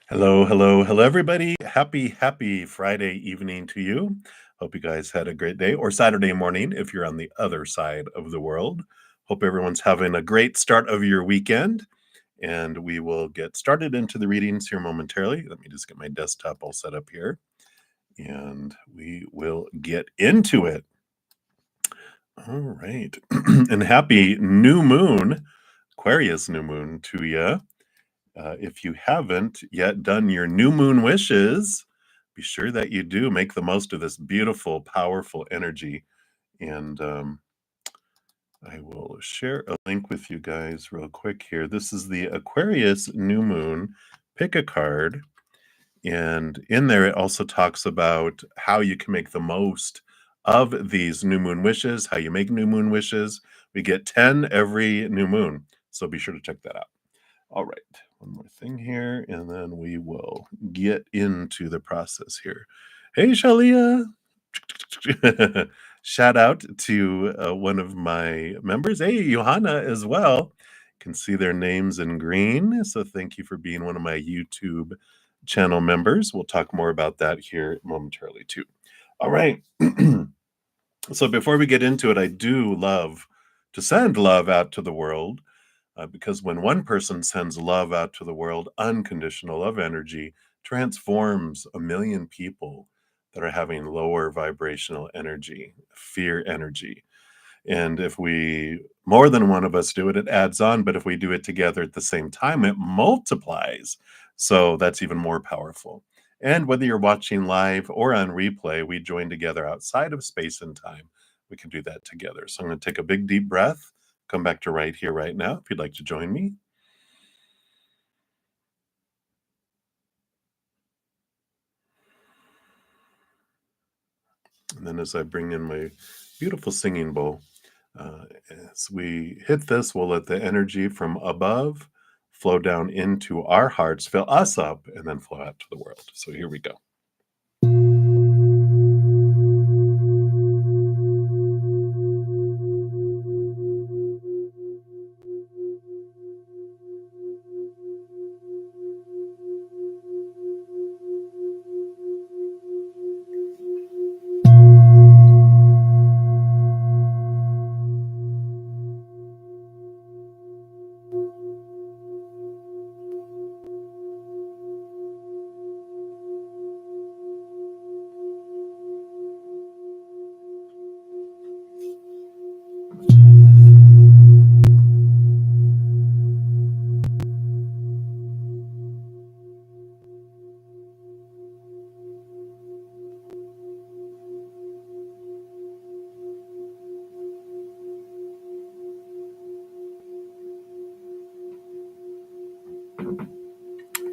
Hello, hello, hello, everybody. Happy Friday evening to you. Hope you guys had a great day or Saturday morning if you're on the other side of the world. Hope everyone's having a great start of your weekend. And we will get started into the readings here momentarily. Let me just get my desktop all set up here and we will get into it. All right. And happy new moon, Aquarius new moon to you. If you haven't yet done your new moon wishes, be sure that you do make the most of this beautiful, powerful energy. And I will share a link with you guys real quick here. This is the Aquarius new moon. Pick a card. And in there, it also talks about how you can make the most of these new moon wishes, how you make new moon wishes. We get 10 every new moon. So be sure to check that out. All right, one more thing here, and then we will get into the process here. Hey, Shalia. Shout out to one of my members. Hey, Johanna as well. Can see their names in green. So thank you for being one of my YouTube channel members. We'll talk more about that here momentarily too. All right. So before we get into it, I do love to send love out to the world. Because when one person sends love out to the world, unconditional love energy transforms a million people that are having lower vibrational energy, fear energy. And if more than one of us do it, it adds on. But if we do it together at the same time, it multiplies. So that's even more powerful. And whether you're watching live or on replay, we join together outside of space and time. We can do that together. So I'm going to take a big, deep breath. Come back to right here, right now, if you'd like to join me. And then as I bring in my beautiful singing bowl, as we hit this, we'll let the energy from above flow down into our hearts, fill us up, and then flow out to the world. So here we go.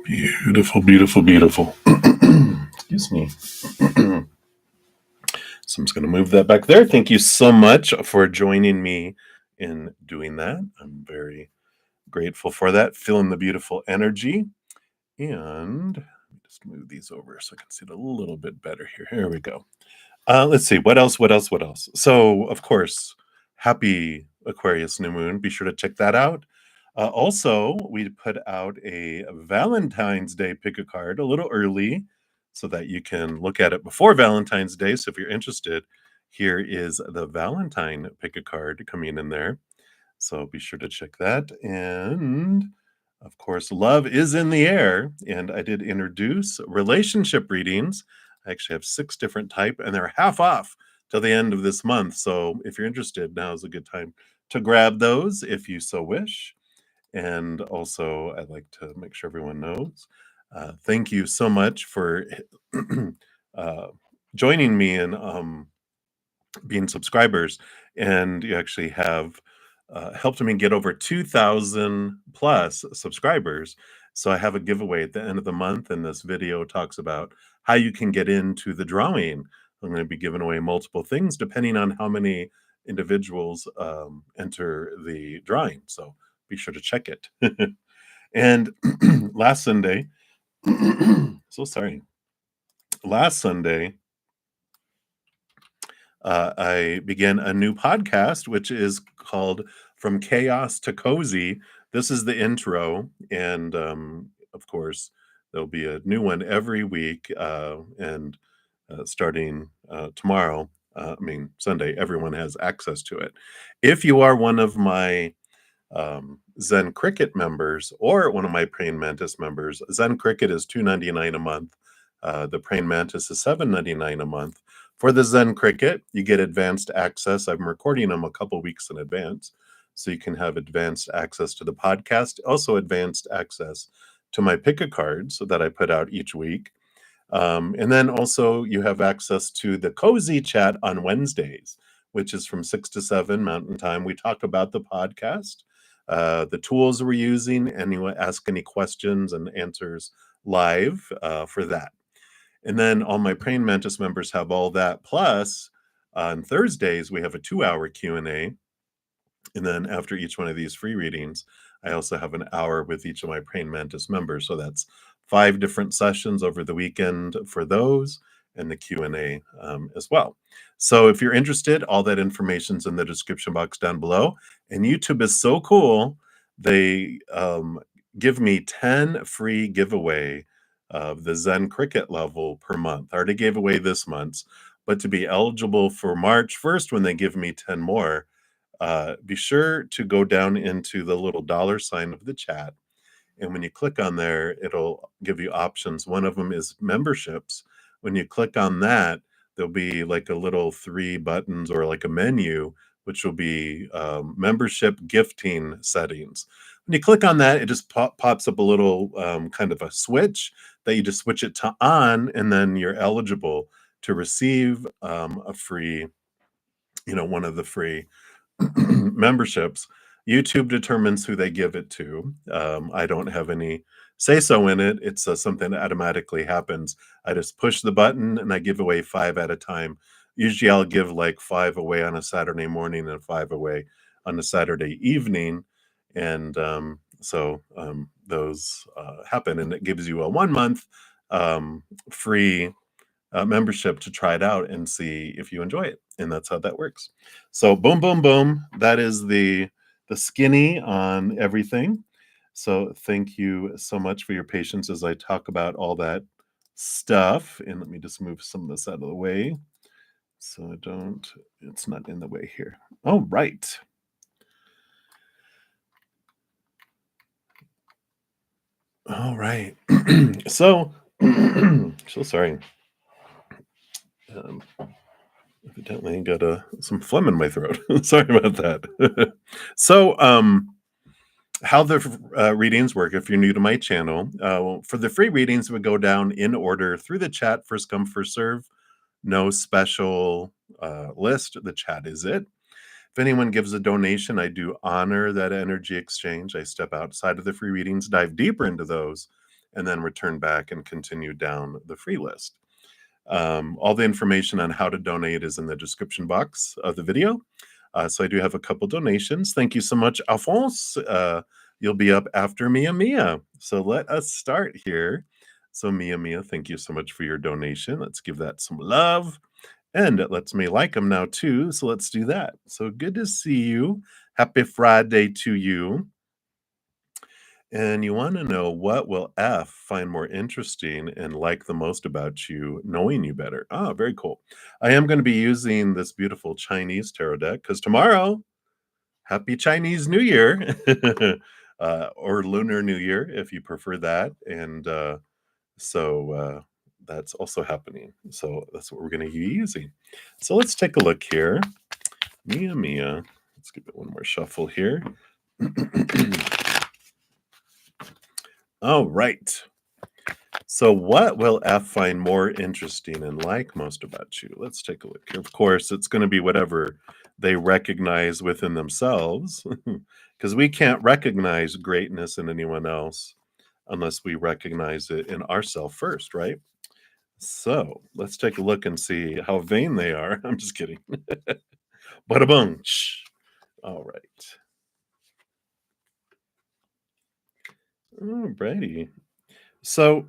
Beautiful, beautiful, beautiful. Excuse me. So I'm just going to move that back there. Thank you so much for joining me in doing that. I'm very grateful for that. Feeling the beautiful energy. And let me just move these over so I can see it a little bit better here. Here we go. Let's see. What else? So, of course, happy Aquarius new moon. Be sure to check that out. Also, we put out a Valentine's Day pick a card a little early so that you can look at it before Valentine's Day. So if you're interested, here is the Valentine pick a card coming in there. So be sure to check that. And of course, love is in the air. And I did introduce relationship readings. I actually have 6 different type, and they're half off till the end of this month. So if you're interested, now is a good time to grab those if you so wish. And also, I'd like to make sure everyone knows. Thank you so much for joining me in being subscribers. And you actually have helped me get over 2,000 plus subscribers. So I have a giveaway at the end of the month, and this video talks about how you can get into the drawing. I'm going to be giving away multiple things depending on how many individuals enter the drawing. So be sure to check it. And last Sunday, so sorry. Last Sunday, I began a new podcast, which is called From Chaos to Cozy. This is the intro. And of course, There'll be a new one every week, and starting tomorrow, Sunday, everyone has access to it. If you are one of my Zen Cricket members or one of my Praying Mantis members, Zen Cricket is $2.99 a month. The Praying Mantis is $7.99 a month. For the Zen Cricket, you get advanced access. I'm recording them a couple weeks in advance, so you can have advanced access to the podcast, also advanced access to my pick a cards that I put out each week. And then also you have access to the cozy chat on Wednesdays, which is from 6 to 7 Mountain Time. We talk about the podcast, the tools we're using, and you ask any questions and answers live for that. And then all my Praying Mantis members have all that. Plus, on Thursdays, we have a 2-hour Q&A. And then after each one of these free readings, I also have an hour with each of my Praying Mantis members. So that's 5 different sessions over the weekend for those, and the Q&A as well. So if you're interested, all that information's in the description box down below. And YouTube is so cool. They give me 10 free giveaway of the Zen Cricket level per month. I already gave away this month's, but to be eligible for March 1st, when they give me 10 more, be sure to go down into the little dollar sign of the chat. And when you click on there, it'll give you options. One of them is memberships. When you click on that, there'll be like a little 3 buttons or like a menu, which will be membership gifting settings. When you click on that, it just pops up a little kind of a switch that you just switch it to on, and then you're eligible to receive a free, one of the free memberships. YouTube determines who they give it to. I don't have any say-so in it. It's something that automatically happens. I just push the button and I give away 5 at a time. Usually I'll give like 5 away on a Saturday morning and 5 away on a Saturday evening. And those happen, and it gives you a 1-month free membership to try it out and see if you enjoy it. And that's how that works. So boom, boom, boom. That is the skinny on everything. So thank you so much for your patience as I talk about all that stuff. And let me just move some of this out of the way so it's not in the way here. All right. All right. So, so sorry. Evidently got some phlegm in my throat. Sorry about that. So, how the readings work, if you're new to my channel, for the free readings, we go down in order through the chat, first come, first serve. No special list. The chat is it. If anyone gives a donation, I do honor that energy exchange. I step outside of the free readings, dive deeper into those, and then return back and continue down the free list. All the information on how to donate is in the description box of the video. So I do have a couple donations. Thank you so much, Alphonse. You'll be up after Mia. So let us start here. So Mia, thank you so much for your donation. Let's give that some love. And it lets me like them now too. So let's do that. So good to see you. Happy Friday to you. And you want to know, what will F find more interesting and like the most about you, knowing you better? Ah, very cool. I am going to be using this beautiful Chinese tarot deck because tomorrow, happy Chinese New Year, or Lunar New Year, if you prefer that. And so that's also happening. So that's what we're going to be using. So let's take a look here. Mia. Let's give it one more shuffle here. All right. So what will F find more interesting and like most about you? Let's take a look here. Of course, it's going to be whatever they recognize within themselves, because we can't recognize greatness in anyone else unless we recognize it in ourselves first, right? So let's take a look and see how vain they are. I'm just kidding. Bada boom. All right. Alrighty. So,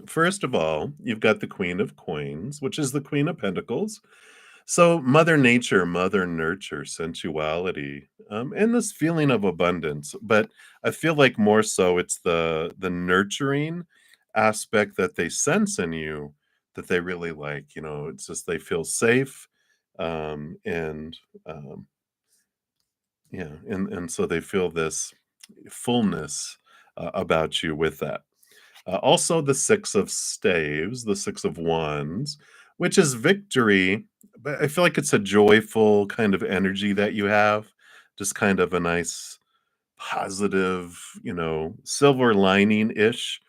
first of all, you've got the Queen of Coins, which is the Queen of Pentacles. So, Mother Nature, Mother Nurture, sensuality, and this feeling of abundance. But I feel like more so it's the nurturing aspect that they sense in you that they really like. It's just they feel safe, and yeah, and so they feel this fullness about you with that. Also, the Six of Staves, the Six of Wands, which is victory, but I feel like it's a joyful kind of energy that you have, just kind of a nice, positive, silver lining ish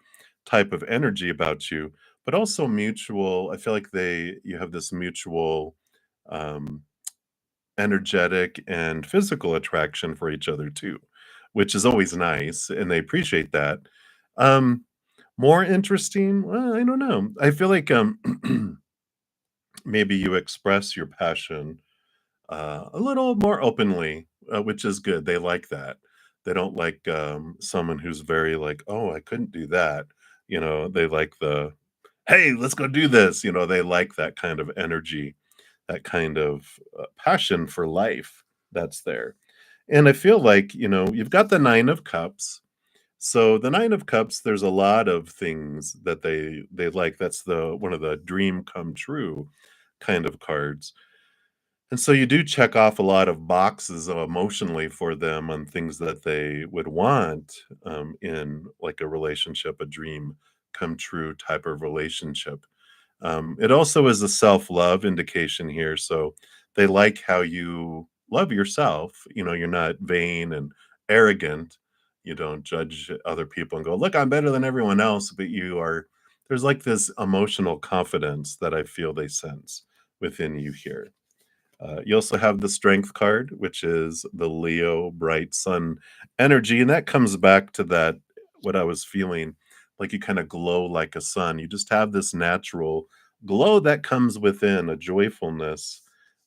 type of energy about you, but also mutual. I feel like you have this mutual um, energetic and physical attraction for each other too, which is always nice, and they appreciate that. Um, More interesting? Well, I don't know. I feel like, maybe you express your passion, a little more openly, which is good. They like that. They don't like, someone who's very like, "Oh, I couldn't do that." They like "Hey, let's go do this." They like that kind of energy, that kind of, passion for life that's there. And I feel like, you've got the 9 of Cups. So the 9 of Cups, there's a lot of things that they like. That's the one of the dream come true kind of cards. And so you do check off a lot of boxes, emotionally for them on things that they would want, in like a relationship, a dream come true type of relationship. It also is a self-love indication here, so they like how you love yourself. You're not vain and arrogant. You don't judge other people and go, "Look, I'm better than everyone else," but there's like this emotional confidence that I feel they sense within you here. You also have the Strength card, which is the Leo bright sun energy, and that comes back to that what I was feeling, like you kinda glow like a sun. You just have this natural glow that comes within, a joyfulness,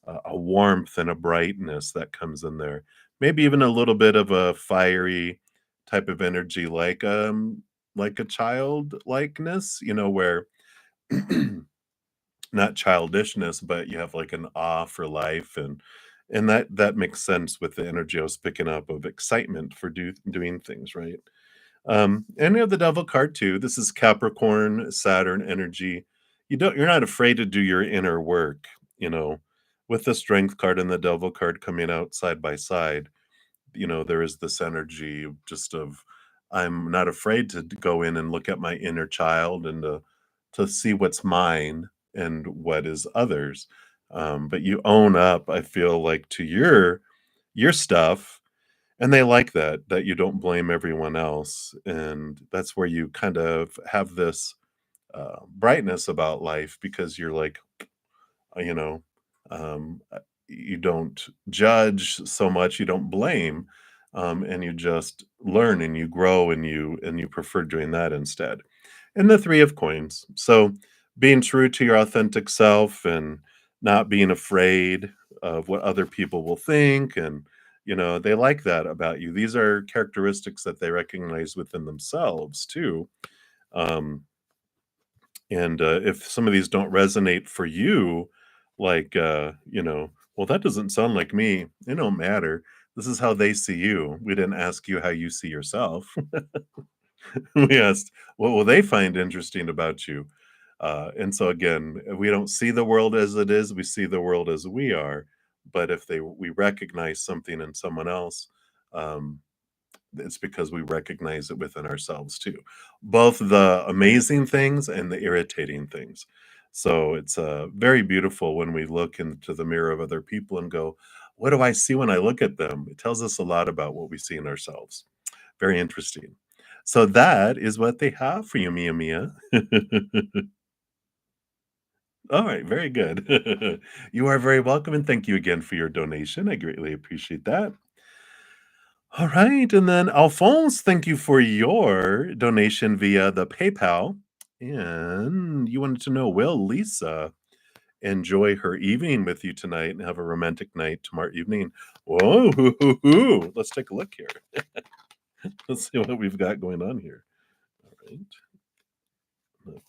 a warmth, and a brightness that comes in there. Maybe even a little bit of a fiery type of energy, like a childlikeness, where not childishness, but you have like an awe for life, and that makes sense with the energy I was picking up of excitement for doing things, right? And you have the Devil card too. This is Capricorn, Saturn energy. You're not afraid to do your inner work, you know, with the Strength card and the Devil card coming out side by side. There is this energy just of I'm not afraid to go in and look at my inner child and to see what's mine and what is others. But you own up, I feel like, to your stuff, and they like that you don't blame everyone else, and that's where you kind of have this brightness about life because you're like, you know, you don't judge so much, you don't blame, and you just learn and you grow and you prefer doing that instead. And the Three of Coins. So being true to your authentic self and not being afraid of what other people will think, and they like that about you. These are characteristics that they recognize within themselves too. Um, and if some of these don't resonate for you, like, well, that doesn't sound like me. It don't matter. This is how they see you. We didn't ask you how you see yourself. We asked, what will they find interesting about you? And so again, we don't see the world as it is. We see the world as we are. But if we recognize something in someone else, um, it's because we recognize it within ourselves too, both the amazing things and the irritating things. So it's very beautiful when we look into the mirror of other people and go, what do I see when I look at them? It tells us a lot about what we see in ourselves. Very interesting. So that is what they have for you, Mia Mia. All right, very good. You are very welcome, and thank you again for your donation. I greatly appreciate that. All right, and then Alphonse, thank you for your donation via the PayPal. And you wanted to know, will Lisa enjoy her evening with you tonight and have a romantic night tomorrow evening? Whoa, hoo, hoo, hoo. Let's take a look here. Let's see what we've got going on here. All right,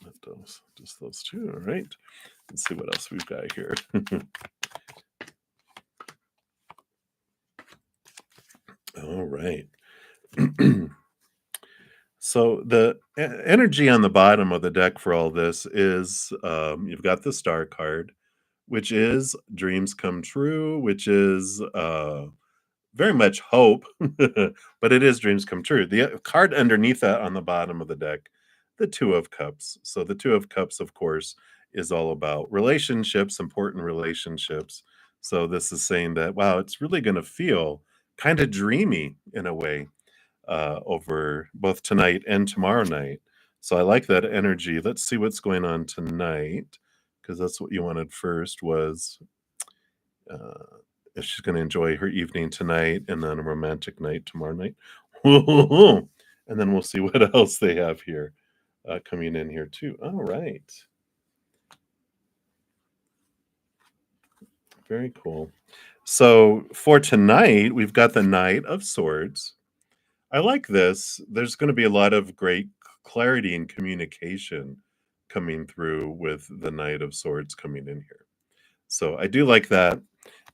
not those, just those two. All right, let's see what else we've got here. All right. So the energy on the bottom of the deck for all this is you've got the star card, which is dreams come true, which is very much hope, but it is dreams come true. The card underneath that on the bottom of the deck, the Two of Cups. So the Two of Cups, of course, is all about relationships, important relationships. So this is saying that, wow, it's really going to feel kind of dreamy in a way over both tonight and tomorrow night. So I like that energy. Let's see what's going on tonight, because that's what you wanted first was uh, if she's going to enjoy her evening tonight and then a romantic night tomorrow night. And then we'll see what else they have here coming in here too. All right. Very cool. So for tonight, we've got the Knight of Swords. I like this. There's going to be a lot of great clarity and communication coming through with the Knight of Swords coming in here. So I do like that.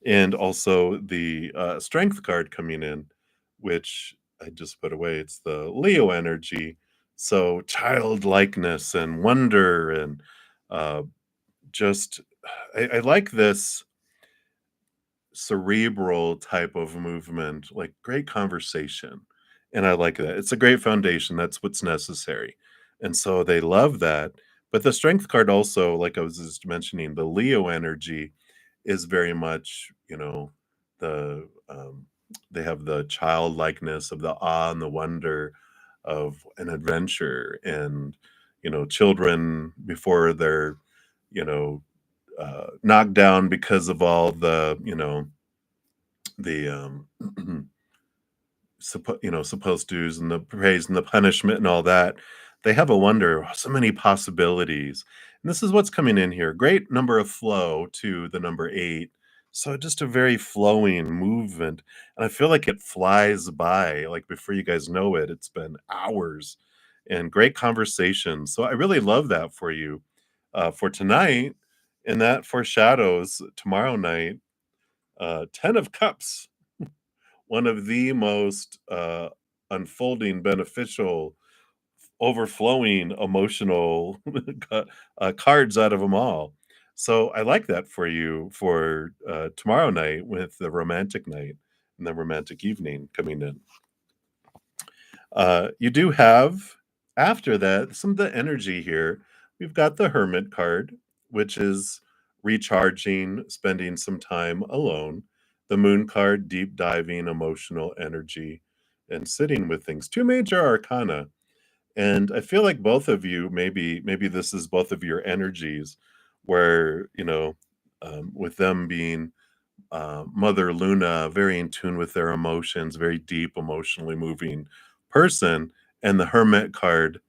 And also the Strength card coming in, which I just put away. It's the Leo energy. So childlikeness and wonder and uh, just, I like this cerebral type of movement, like great conversation. And I like that. It's a great foundation. That's what's necessary. And so they love that. But the strength card also, like I was just mentioning, the Leo energy is very much, the they have the childlikeness of the awe and the wonder of an adventure and children before they're you know knocked down because of all the supposed do's and the praise and the punishment and all that. They have a wonder, so many possibilities. And this is what's coming in here. Great number of flow to the number 8. So just a very flowing movement. And I feel like it flies by. Like before you guys know it, it's been hours and great conversation. So I really love that for you for tonight. And that foreshadows tomorrow night, 10 of Cups, one of the most unfolding, beneficial, overflowing, emotional cards out of them all. So I like that for you for tomorrow night with the romantic night and the romantic evening coming in. You do have, after that, some of the energy here. We've got the Hermit card, which is recharging, spending some time alone. The Moon card, deep diving, emotional energy, and sitting with things. Two major arcana. And I feel like both of you, maybe this is both of your energies, where, with them being Mother Luna, very in tune with their emotions, very deep, emotionally moving person. And the Hermit card,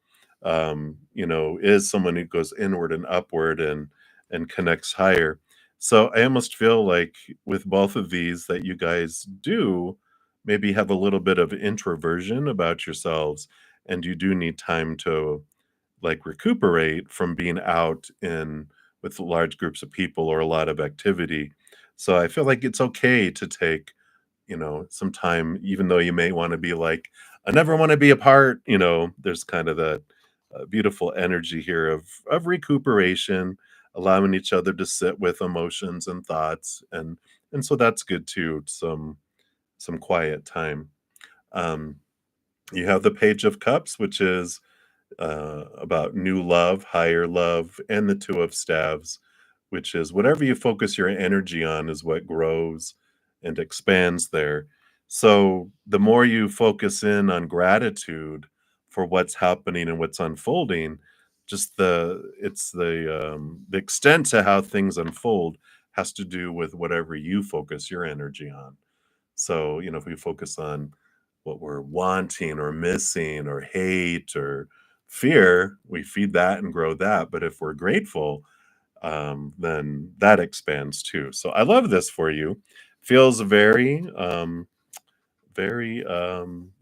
is someone who goes inward and upward and connects higher. So I almost feel like with both of these that you guys do maybe have a little bit of introversion about yourselves, and you do need time to like recuperate from being out in with large groups of people or a lot of activity. So I feel like it's okay to take, some time, even though you may want to be like, I never want to be apart. There's kind of that beautiful energy here of recuperation, allowing each other to sit with emotions and thoughts, and so that's good too. Some quiet time. Um, you have the Page of Cups, which is about new love, higher love, and the Two of Staves, which is whatever you focus your energy on is what grows and expands there. So the more you focus in on gratitude for what's happening and what's unfolding, just the extent to how things unfold has to do with whatever you focus your energy on. So, if we focus on what we're wanting or missing or hate or fear, we feed that and grow that. But if we're grateful, then that expands too. So I love this for you. Feels very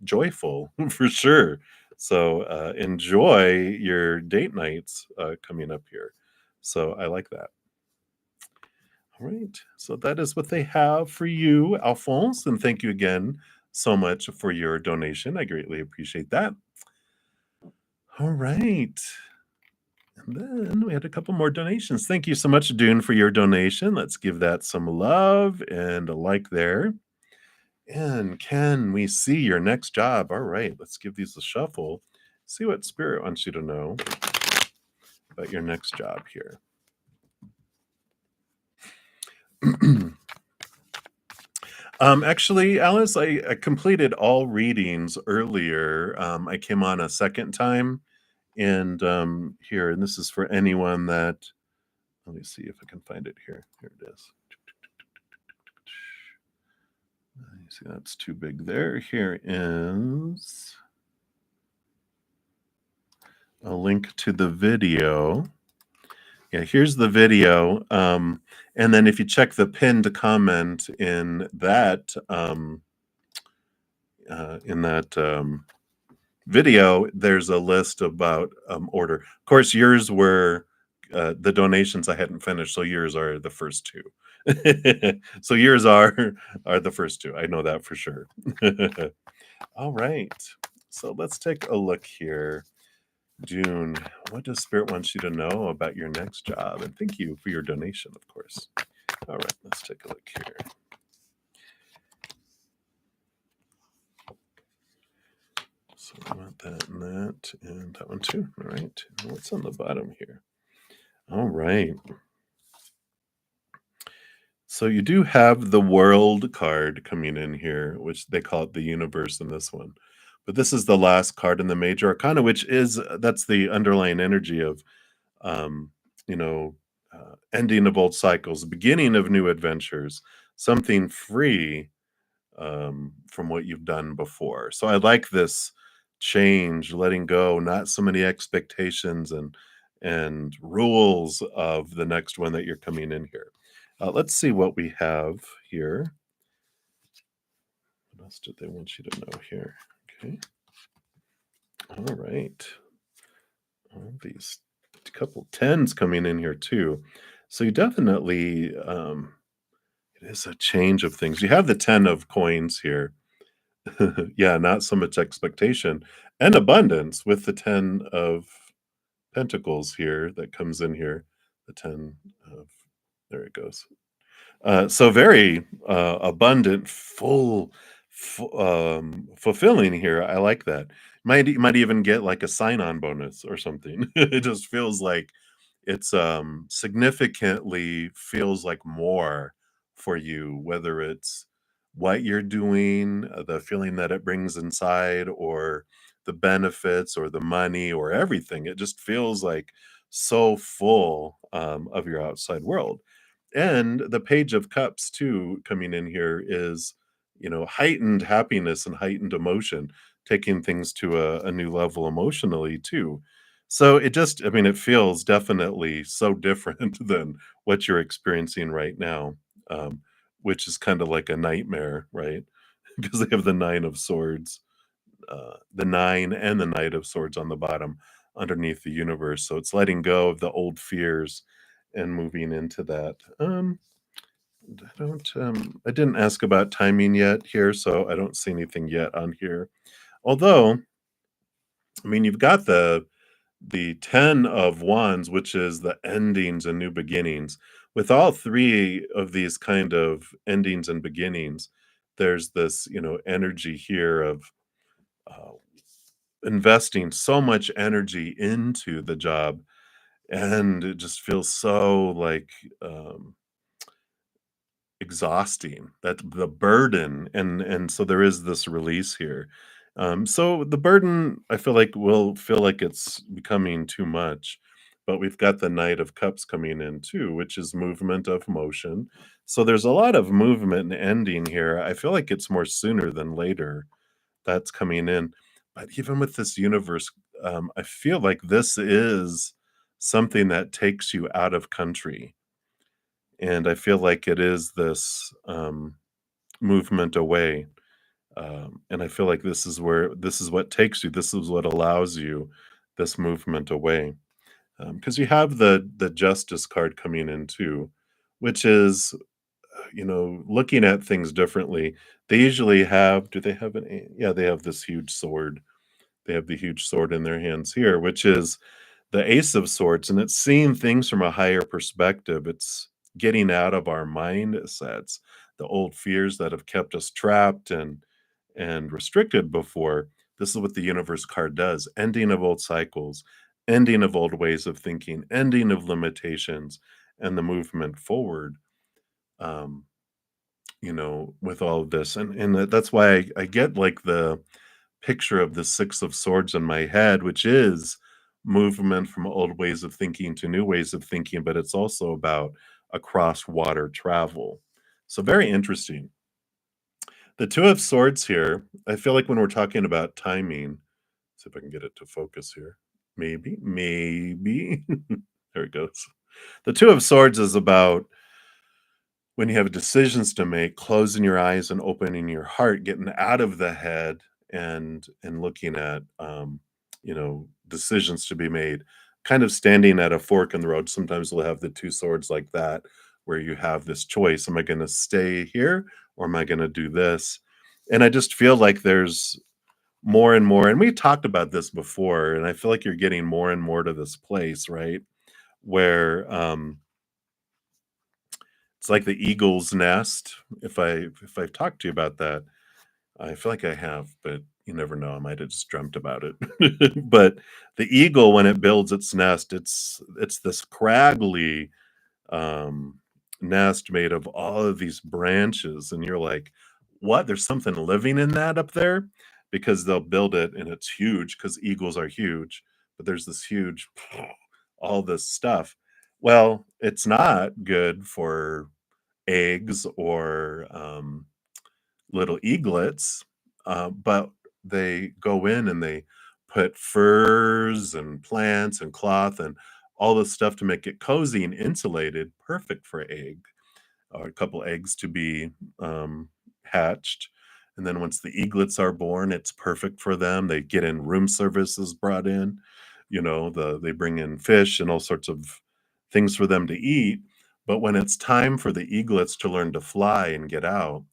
joyful for sure. So enjoy your date nights coming up here. So I like that. All right. So that is what they have for you, Alphonse. And thank you again so much for your donation. I greatly appreciate that. All right. And then we had a couple more donations. Thank you so much, Dune, for your donation. Let's give that some love and a like there. And can we see your next job? All right, let's give these a shuffle. See what Spirit wants you to know about your next job here. Actually, Alice, I completed all readings earlier. I came on a second time, and here, and this is for anyone that. Let me see if I can find it here. Here it is. You see, that's too big there. Here is a link to the video. Yeah, here's the video. And then if you check the pinned comment in that video, there's a list about order. Of course, yours were the donations I hadn't finished, so yours are the first two. So yours are the first two. I know that for sure. All right. So let's take a look here. June, what does Spirit want you to know about your next job? And thank you for your donation, of course. All right, let's take a look here. So we want that and that one too. All right. And what's on the bottom here? All right. So you do have the world card coming in here, which they call it the universe in this one. But this is the last card in the major arcana, which is that's the underlying energy of um, you know, ending of old cycles, beginning of new adventures, something free from what you've done before. So I like this change, letting go, not so many expectations and rules of the next one that you're coming in here. Let's see what we have here. What else did they want you to know here? Okay. All right. All these couple tens coming in here too. So you definitely it is a change of things. You have the 10 of coins here. Yeah, not so much expectation and abundance with the 10 of pentacles here that comes in here. The 10 of there it goes. So very abundant, fulfilling here. I like that. Might even get like a sign-on bonus or something. It just feels like it's significantly feels like more for you, whether it's what you're doing, the feeling that it brings inside, or the benefits, or the money, or everything. It just feels like so full of your outside world. And the Page of Cups too coming in here is, heightened happiness and heightened emotion, taking things to a new level emotionally too. So it just, I mean, it feels definitely so different than what you're experiencing right now, um, which is kind of like a nightmare, right? Because they have the Nine of Swords, the Nine and the Knight of Swords on the bottom underneath the universe. So it's letting go of the old fears and moving into that. I didn't ask about timing yet here, so I don't see anything yet on here. Although, I mean, you've got the 10 of wands, which is the endings and new beginnings. With all three of these kind of endings and beginnings, there's this, energy here of uh, investing so much energy into the job, and it just feels so like exhausting, that the burden, and so there is this release here. So the burden, I feel like, will feel like it's becoming too much, but we've got the Knight of Cups coming in too, which is movement of motion. So there's a lot of movement and ending here. I feel like it's more sooner than later that's coming in. But even with this universe, I feel like this is something that takes you out of country, and I feel like it is this movement away. And I feel like this is what takes you. This is what allows you this movement away. Because you have the Justice card coming in too, which is looking at things differently. They usually have. Do they have an? Yeah, they have this huge sword. They have the huge sword in their hands here, which is the Ace of Swords, and it's seeing things from a higher perspective. It's getting out of our mindsets, the old fears that have kept us trapped and restricted before. This is what the universe card does: ending of old cycles, ending of old ways of thinking, ending of limitations, and the movement forward. Um, with all of this, and that's why I get like the picture of the Six of Swords in my head, which is movement from old ways of thinking to new ways of thinking, but it's also about across water travel. So very interesting. The Two of Swords here, I feel like when we're talking about timing, see if I can get it to focus here. Maybe. There it goes. The Two of Swords is about when you have decisions to make, closing your eyes and opening your heart, getting out of the head and looking at decisions to be made, kind of standing at a fork in the road. Sometimes we'll have the two swords like that, where you have this choice: am I going to stay here or am I going to do this? And I just feel like there's more and more, and we talked about this before, and I feel like you're getting more and more to this place, right? Where it's like the eagle's nest. If I've talked to you about that, I feel like I have, but you never know. I might have just dreamt about it. But the eagle, when it builds its nest, it's this craggly um, nest made of all of these branches, and you're like, "What? There's something living in that up there?" Because they'll build it, and it's huge. Because eagles are huge, but there's this huge, all this stuff. Well, it's not good for eggs or little eaglets, but they go in and they put furs and plants and cloth and all this stuff to make it cozy and insulated, perfect for egg or a couple eggs to be hatched. And then once the eaglets are born, it's perfect for them. They get in room services brought in, they bring in fish and all sorts of things for them to eat. But when it's time for the eaglets to learn to fly and get out,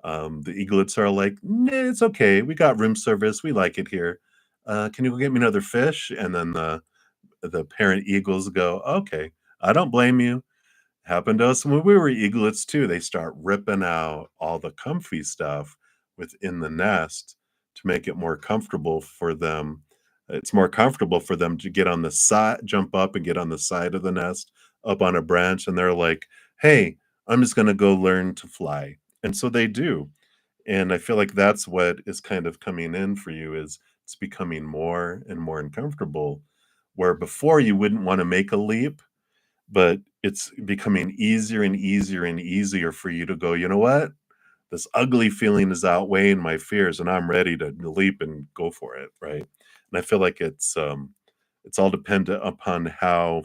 the eaglets are like, "Nah, it's okay. We got room service. We like it here. Can you go get me another fish?" And then the parent eagles go, "Okay, I don't blame you. Happened to us when we were eaglets too." They start ripping out all the comfy stuff within the nest to make it more comfortable for them. It's more comfortable for them to get on the side, jump up and get on the side of the nest, up on a branch, and they're like, "Hey, I'm just gonna go learn to fly." And so they do. And I feel like that's what is kind of coming in for you is it's becoming more and more uncomfortable, where before you wouldn't wanna make a leap, but it's becoming easier and easier and easier for you to go, "You know what? This ugly feeling is outweighing my fears, and I'm ready to leap and go for it," right? And I feel like it's all dependent upon how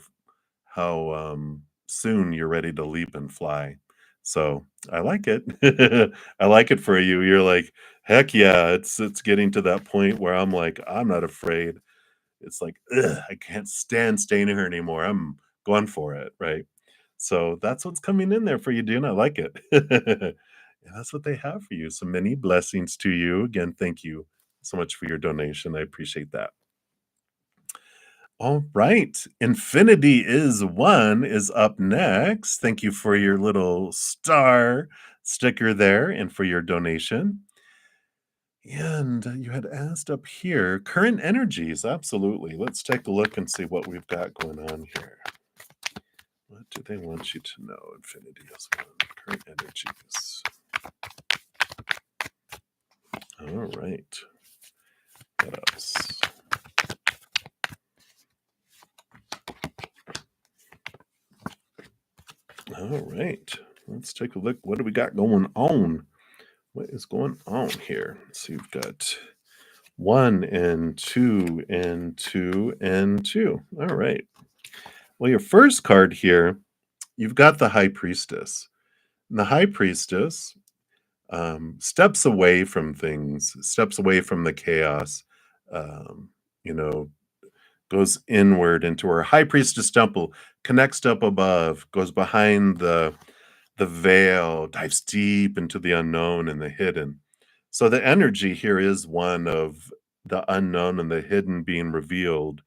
soon you're ready to leap and fly. So, I like it. I like it for you. You're like, "Heck yeah." It's getting to that point where I'm like, "I'm not afraid." It's like, "Ugh, I can't stand staying here anymore. I'm going for it," right? So, that's what's coming in there for you, Dune. I like it. And that's what they have for you. So many blessings to you. Again, thank you so much for your donation. I appreciate that. All right. Infinity is one is up next. Thank you for your little star sticker there and for your donation. And you had asked up here current energies. Absolutely. Let's take a look and see what we've got going on here. What do they want you to know? Infinity is one. Current energies. All right. What else? All right. Let's take a look. What do we got going on? What is going on here? So you've got one and two and two and two. All right. Well, your first card here, you've got the High Priestess. And the High Priestess steps away from things, steps away from the chaos, um, you know, goes inward into her High Priestess temple, connects up above, goes behind the veil, dives deep into the unknown and the hidden. So the energy here is one of the unknown and the hidden being revealed.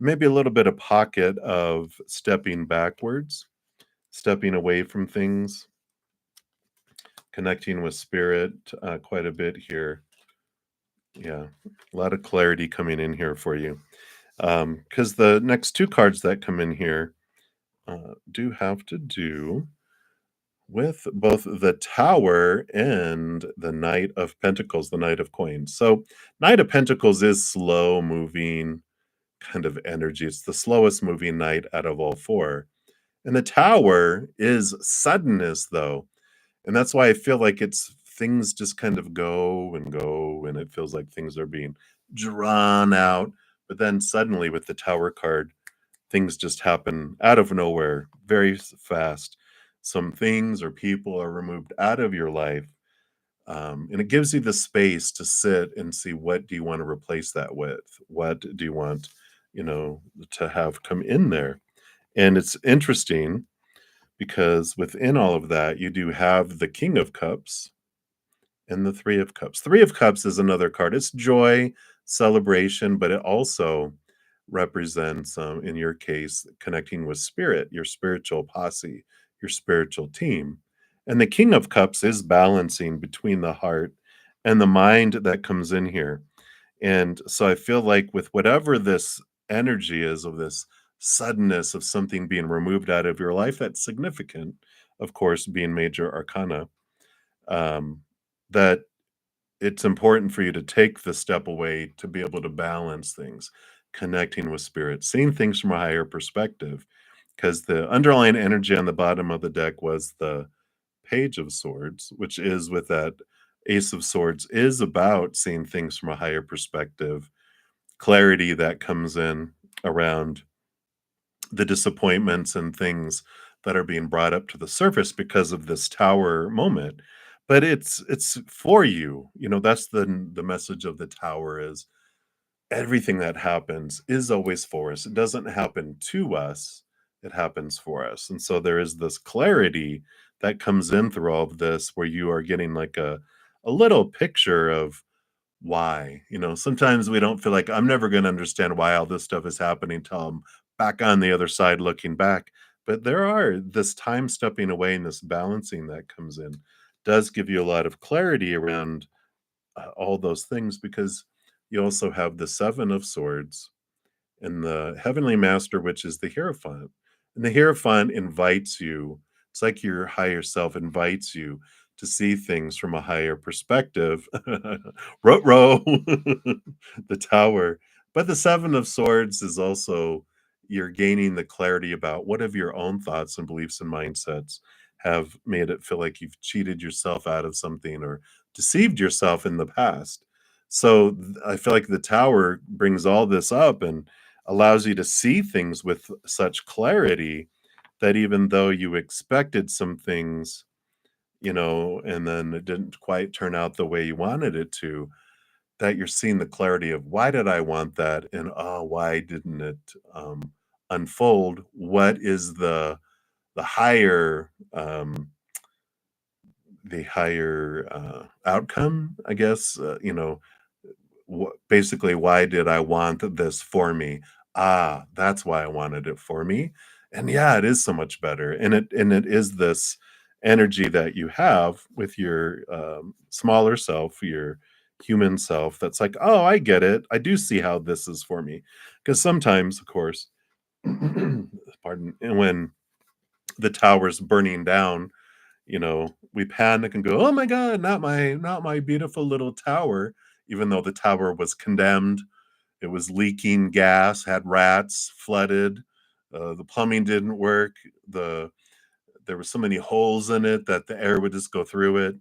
Maybe a little bit of pocket of stepping backwards, stepping away from things, connecting with spirit quite a bit here. Yeah, a lot of clarity coming in here for you. Because the next two cards that come in here do have to do with both the Tower and the Knight of Pentacles, the Knight of Coins. So, Knight of Pentacles is slow moving kind of energy. It's the slowest moving knight out of all four. And the Tower is suddenness, though. And that's why I feel like it's things just kind of go, and it feels like things are being drawn out. But then suddenly, with the Tower card, things just happen out of nowhere very fast. Some things or people are removed out of your life, and it gives you the space to sit and see, what do you want to replace that with? What do you want, to have come in there? And it's interesting because within all of that, you do have the King of Cups and the Three of Cups. Three of Cups is another card. It's joy, celebration, but it also represents, in your case, connecting with spirit, your spiritual posse, your spiritual team. And the King of Cups is balancing between the heart and the mind that comes in here. And so I feel like with whatever this energy is of this suddenness of something being removed out of your life, that's significant, of course, being major arcana, um, that it's important for you to take the step away to be able to balance things, connecting with spirit, seeing things from a higher perspective. Because the underlying energy on the bottom of the deck was the Page of Swords, which is with that Ace of Swords, is about seeing things from a higher perspective, clarity that comes in around the disappointments and things that are being brought up to the surface because of this Tower moment. But it's for you. That's the message of the Tower is everything that happens is always for us. It doesn't happen to us, it happens for us. And so there is this clarity that comes in through all of this where you are getting like a little picture of why. Sometimes we don't feel like I'm never going to understand why all this stuff is happening till I'm back on the other side looking back. But there are this time stepping away and this balancing that comes in does give you a lot of clarity around all those things, because you also have the Seven of Swords and the Heavenly Master, which is the Hierophant. And the Hierophant invites you, it's like your higher self invites you to see things from a higher perspective. Row, the Tower. But the Seven of Swords is also, you're gaining the clarity about what of your own thoughts and beliefs and mindsets have made it feel like you've cheated yourself out of something or deceived yourself in the past. So I feel like the Tower brings all this up and allows you to see things with such clarity that even though you expected some things, and then it didn't quite turn out the way you wanted it to, that you're seeing the clarity of why did I want that, and why didn't it unfold? What is the higher outcome, I guess, basically, why did I want this for me? That's why I wanted it for me. And yeah, it is so much better. And it is this energy that you have with your smaller self, your human self, that's like, oh, I get it. I do see how this is for me. Because sometimes, of course, pardon, and when the tower's burning down, we panic and go, "Oh my god, not my beautiful little tower," even though the tower was condemned. It was leaking gas, had rats, flooded, the plumbing didn't work, there were so many holes in it that the air would just go through it.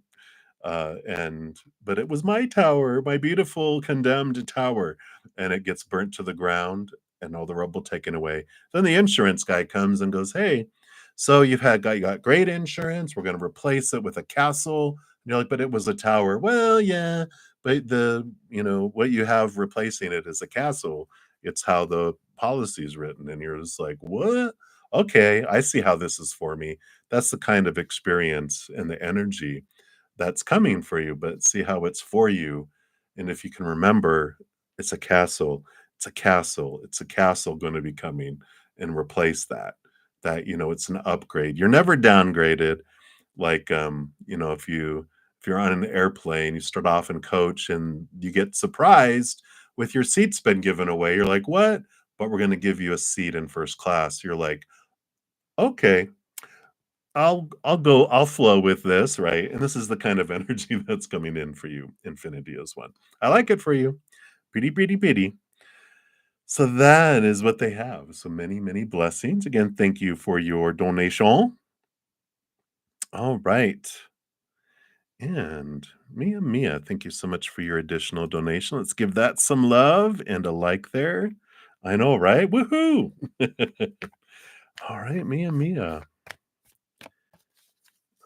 And but it was my tower, my beautiful condemned tower, and it gets burnt to the ground and all the rubble taken away. Then the insurance guy comes and goes, "Hey, so you got great insurance. We're going to replace it with a castle." And you're like, "But it was a tower." Well, yeah, but what you have replacing it is a castle. It's how the policy is written, and you're just like, "What? Okay, I see how this is for me." That's the kind of experience and the energy that's coming for you, but see how it's for you. And if you can remember, It's a castle. It's a castle. It's a castle going to be coming and replace that. That, it's an upgrade. You're never downgraded. Like, if you're on an airplane, you start off in coach and you get surprised with your seat's been given away. You're like, what? But we're going to give you a seat in first class. You're like, okay, I'll flow with this, right? And this is the kind of energy that's coming in for you. Infinity is one. I like it for you. Pretty, pretty, pretty. So that is what they have. So many, many blessings. Again, thank you for your donation. All right. And Mia, thank you so much for your additional donation. Let's give that some love and a like there. I know, right? Woohoo! All right, Mia.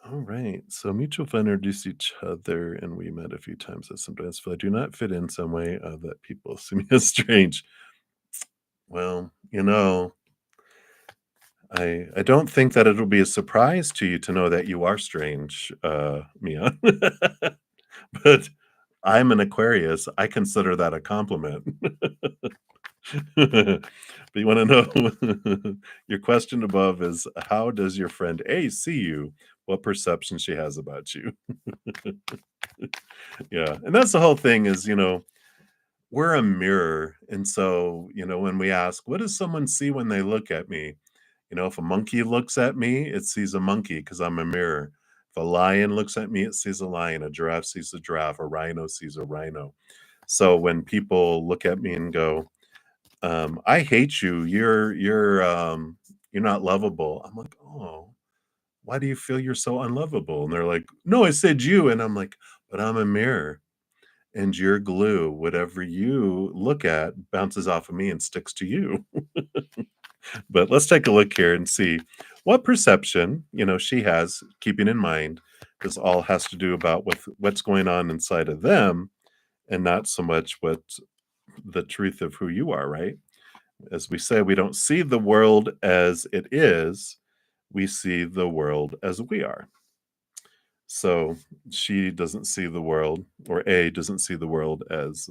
All right. So mutual fun introduced each other and we met a few times. I sometimes feel I do not fit in some way that people see me as strange. Well, I don't think that it'll be a surprise to you to know that you are strange, Mia. But I'm an Aquarius. I consider that a compliment. But you wanna know your question above is, how does your friend A see you? What perception she has about you? Yeah, and that's the whole thing is, we're a mirror, and so, when we ask, "What does someone see when they look at me?" If a monkey looks at me, it sees a monkey because 'cause I'm a mirror. If a lion looks at me, it sees a lion. A giraffe sees a giraffe. A rhino sees a rhino. So when people look at me and go, "I hate you. You're not lovable." I'm like, "Oh, why do you feel you're so unlovable?" And they're like, "No, I said you." And I'm like, "But I'm a mirror and you're glue. Whatever you look at bounces off of me and sticks to you." But let's take a look here and see what perception, she has, keeping in mind this all has to do about with what's going on inside of them and not so much what the truth of who you are, right? As we say, we don't see the world as it is, we see the world as we are. So she doesn't see the world, or A doesn't see the world as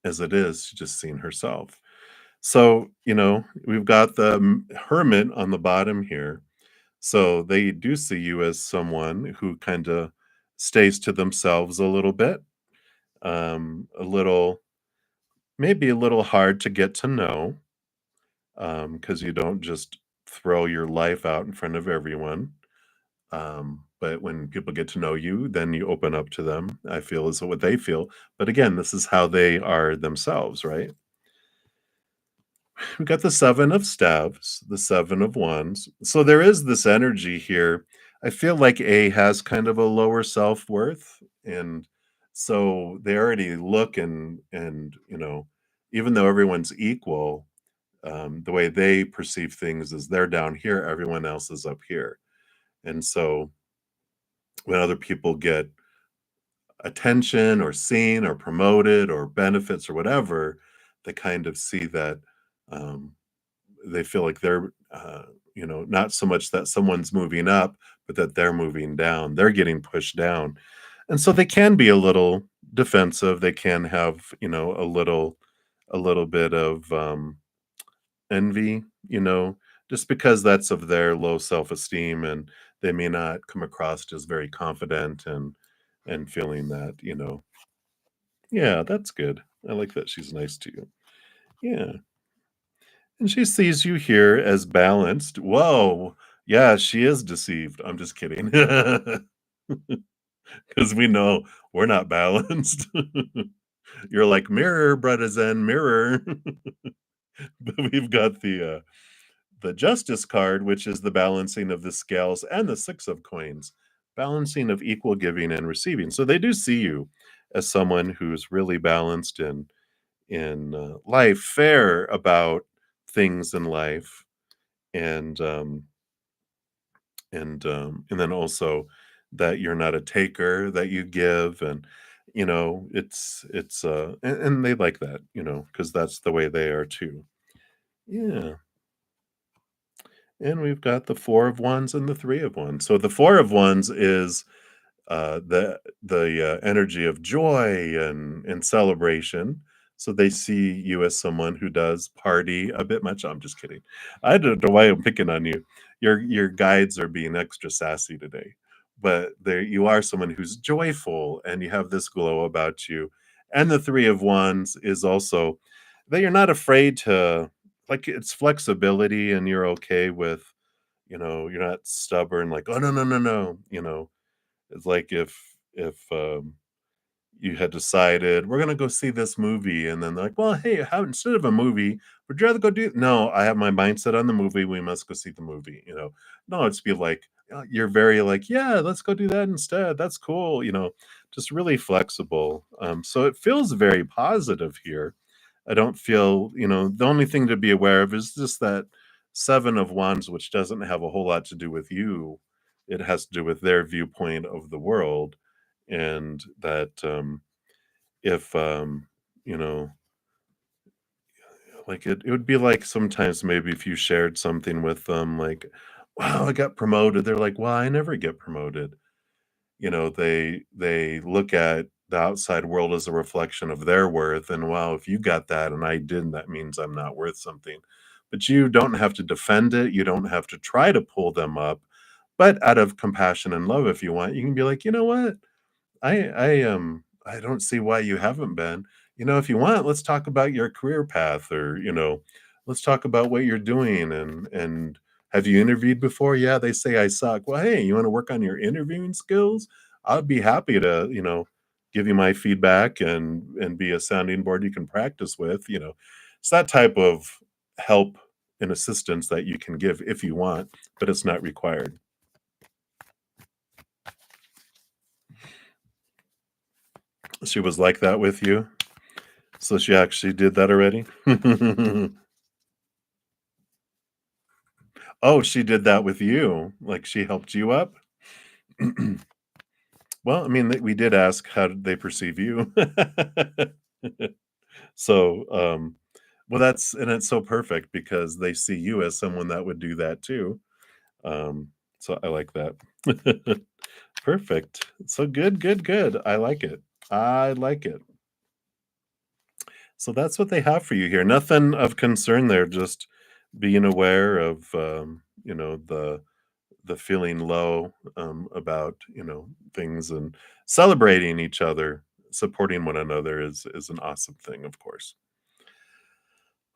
it is. She's just seeing herself. So, we've got the hermit on the bottom here. So they do see you as someone who kind of stays to themselves a little bit, a little, maybe a little hard to get to know, because you don't just throw your life out in front of everyone. But when people get to know you, then you open up to them. I feel is what they feel. But again, this is how they are themselves, right? We got the 7 of staves, the 7 of wands. So there is this energy here. I feel like A has kind of a lower self-worth, and so they already look and, even though everyone's equal, the way they perceive things is they're down here, everyone else is up here. And so when other people get attention or seen or promoted or benefits or whatever, they kind of see that, um, they feel like they're, not so much that someone's moving up, but that they're moving down. They're getting pushed down. And so they can be a little defensive. They can have, a little bit of envy, just because that's of their low self-esteem and they may not come across as very confident and feeling that, yeah, that's good. I like that she's nice to you. Yeah. And she sees you here as balanced. Whoa. Yeah, she is deceived. I'm just kidding. Because we know we're not balanced. You're like, mirror, bruddaZEN, mirror. But we've got the justice card, which is the balancing of the scales, and the 6 of coins, balancing of equal giving and receiving. So they do see you as someone who's really balanced in life, fair about things in life, and and then also that you're not a taker, that you give, and and they like that, because that's the way they are too. Yeah. And we've got the 4 of wands and the 3 of wands. So the 4 of wands is the energy of joy and celebration. So they see you as someone who does party a bit much. I'm just kidding. I don't know why I'm picking on you. Your guides are being extra sassy today, but there you are someone who's joyful and you have this glow about you. And the Three of Wands is also that you're not afraid to, like, it's flexibility and you're okay with, you're not stubborn, like, oh no, no, no, no, it's like if you had decided, "We're gonna go see this movie," and then they're like, "Well, hey, how instead of a movie, would you rather go do" "No, I have my mindset on the movie, we must go see the movie," you know? No, it's be like, you're very like, "Yeah, let's go do that instead, that's cool," just really flexible, so it feels very positive here. I don't feel, the only thing to be aware of is just that 7 of Wands, which doesn't have a whole lot to do with you. It has to do with their viewpoint of the world, and that, if, you know, like, it would be like sometimes maybe if you shared something with them, like, "Wow, I got promoted." They're like, "Well, I never get promoted." They look at the outside world as a reflection of their worth, and, "Wow, if you got that and I didn't, that means I'm not worth something." But you don't have to defend it, you don't have to try to pull them up, but out of compassion and love, if you want, you can be like, "You know what? I don't see why you haven't been. If you want, let's talk about your career path, or, let's talk about what you're doing, and have you interviewed before? Yeah, they say I suck. Well, hey, you want to work on your interviewing skills? I'd be happy to, give you my feedback and be a sounding board you can practice with. It's that type of help and assistance that you can give if you want, but it's not required. She was like that with you? So she actually did that already? Oh, she did that with you? Like, she helped you up? Well, I mean, we did ask how did they perceive you? So, well, it's so perfect because they see you as someone that would do that too. Um, so I like that. Perfect. So good, good, good. I like it. I like it. So that's what they have for you here. Nothing of concern there, just being aware of, the feeling low, about, things, and celebrating each other, supporting one another is an awesome thing, of course.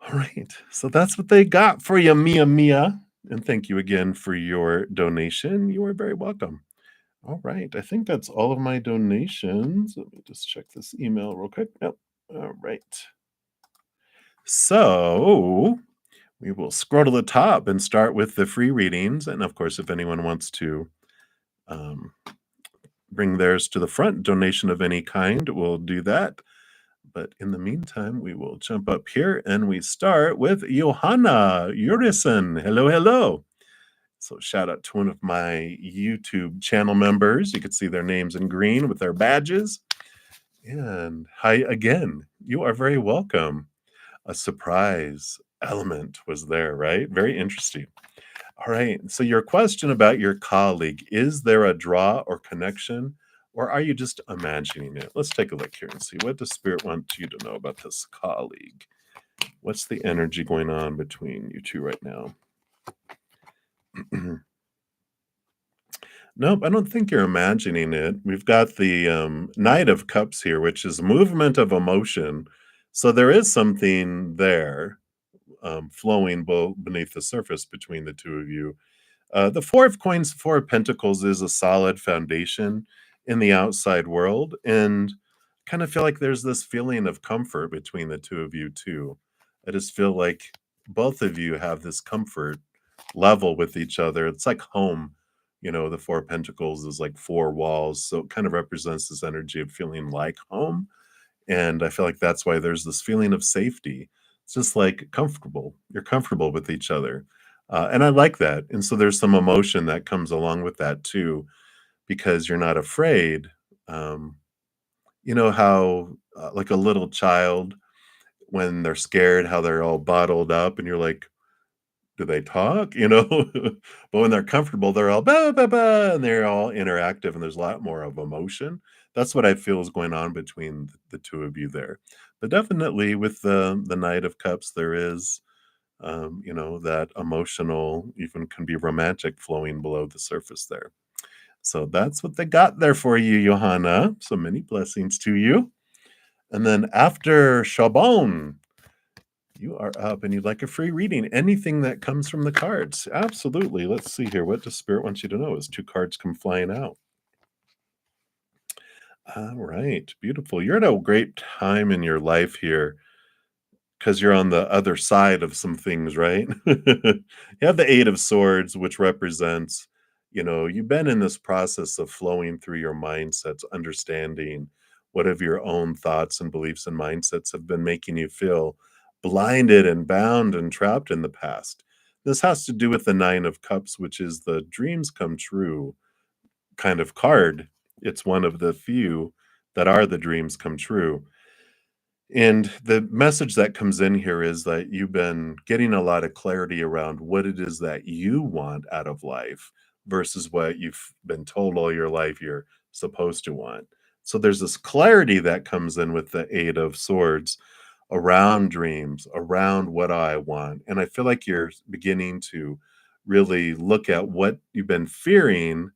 All right. So that's what they got for you, Mia Mia. And thank you again for your donation. You are very welcome. All right. I think that's all of my donations. Let me just check this email real quick. Yep. All right. So we will scroll to the top and start with the free readings. And of course, if anyone wants to um, bring theirs to the front, donation of any kind, we'll do that. But in the meantime, we will jump up here and we start with Johanna Jurison. Hello, hello. So shout out to one of my YouTube channel members. You can see their names in green with their badges. And hi again. You are very welcome. A surprise element was there, right? Very interesting. All right. So, your question about your colleague, is there a draw or connection, or are you just imagining it? Let's take a look here and see, what does Spirit want you to know about this colleague? What's the energy going on between you two right now? Nope, I don't think you're imagining it. We've got the Knight of Cups here, which is movement of emotion. So, there is something there, flowing beneath the surface between the two of you. The Four of Coins, Four of Pentacles is a solid foundation in the outside world, and kind of feel like there's this feeling of comfort between the two of you too. I just feel like both of you have this comfort level with each other. It's like home. The Four of Pentacles is like four walls, so it kind of represents this energy of feeling like home. And I feel like that's why there's this feeling of safety. It's just like comfortable. You're comfortable with each other. And I like that. And so there's some emotion that comes along with that too, because you're not afraid. Um, you know how, like a little child, when they're scared, how they're all bottled up, and you're like, Do they talk? You know? But when they're comfortable, they're all "Ba, ba, ba," and they're all interactive, and there's a lot more of emotion. That's what I feel is going on between the 2 of you there. But definitely with the Knight of Cups, there is, that emotional, even can be romantic flowing below the surface there. So that's what they got there for you, Johanna. So many blessings to you. And then after Shabon, you are up and you'd like a free reading. Anything that comes from the cards. Absolutely. Let's see here. What does Spirit want you to know as 2 cards come flying out? All right. Beautiful. You're at a great time in your life here. 'Cause you're on the other side of some things, right? You have the Eight of Swords, which represents, you've been in this process of flowing through your mindsets, understanding what of your own thoughts and beliefs and mindsets have been making you feel blinded and bound and trapped in the past. This has to do with the Nine of Cups, which is the dreams come true kind of card. It's one of the few that are the dreams come true. And the message that comes in here is that you've been getting a lot of clarity around what it is that you want out of life versus what you've been told all your life you're supposed to want. So there's this clarity that comes in with the Eight of Swords around dreams, around what I want. And I feel like you're beginning to really look at what you've been fearing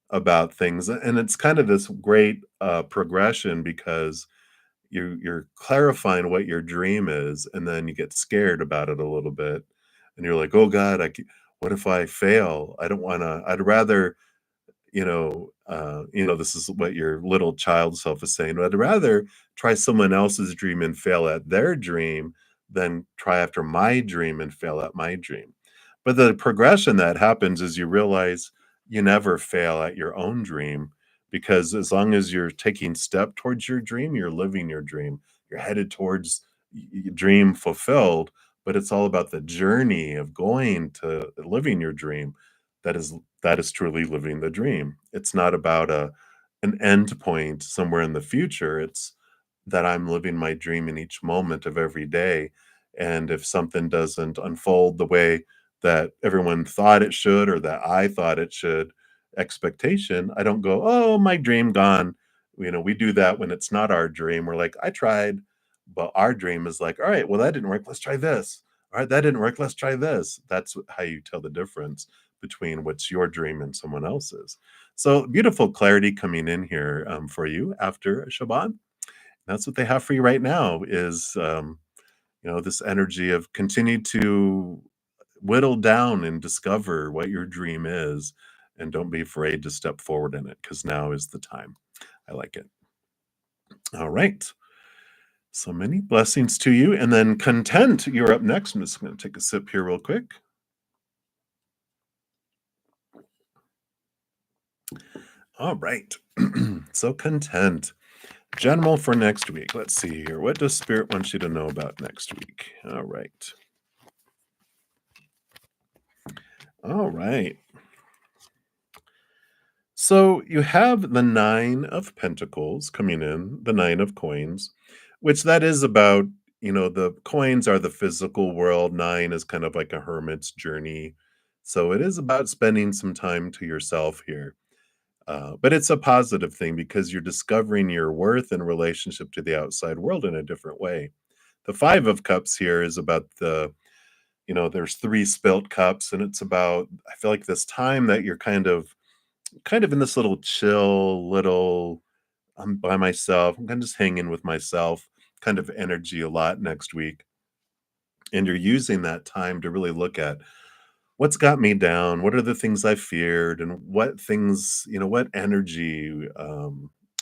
about things. And it's kind of this great progression because you're clarifying what your dream is, and then you get scared about it a little bit, and you're like, "Oh god, what if I fail? I don't wanna I'd rather," this is what your little child self is saying, "I'd rather try someone else's dream and fail at their dream than try after my dream and fail at my dream." But the progression that happens is you realize you never fail at your own dream because as long as you're taking step towards your dream, you're living your dream. You're headed towards dream fulfilled, but it's all about the journey of going to living your dream. That is truly living the dream. It's not about a an end point somewhere in the future. It's that I'm living my dream in each moment of every day. And if something doesn't unfold the way that everyone thought it should or that I thought it should, expectation, I don't go, "Oh, my dream gone." We do that when it's not our dream. We're like, "I tried." But our dream is like, "All right, well, that didn't work. Let's try this. All right, that didn't work. Let's try this." That's how you tell the difference between what's your dream and someone else's. So beautiful clarity coming in here for you after Shaban. That's what they have for you right now is this energy of continue to whittle down and discover what your dream is and don't be afraid to step forward in it because now is the time. I like it. All right. So many blessings to you. And then content, you're up next. I'm just going to take a sip here real quick. All right. So content. General for next week. Let's see here. What does Spirit want you to know about next week? All right. All right. So you have the Nine of Pentacles coming in, the Nine of Coins, which that is about, the coins are the physical world. Nine is kind of like a hermit's journey. So it is about spending some time to yourself here. But it's a positive thing because you're discovering your worth in relationship to the outside world in a different way. The Five of Cups here is about there's three spilt cups, and it's about, I feel like this time that you're kind of in this little chill, little, I'm by myself, I'm kind of just hanging with myself kind of energy a lot next week. And you're using that time to really look at what's got me down, what are the things I feared, and what things, what energy,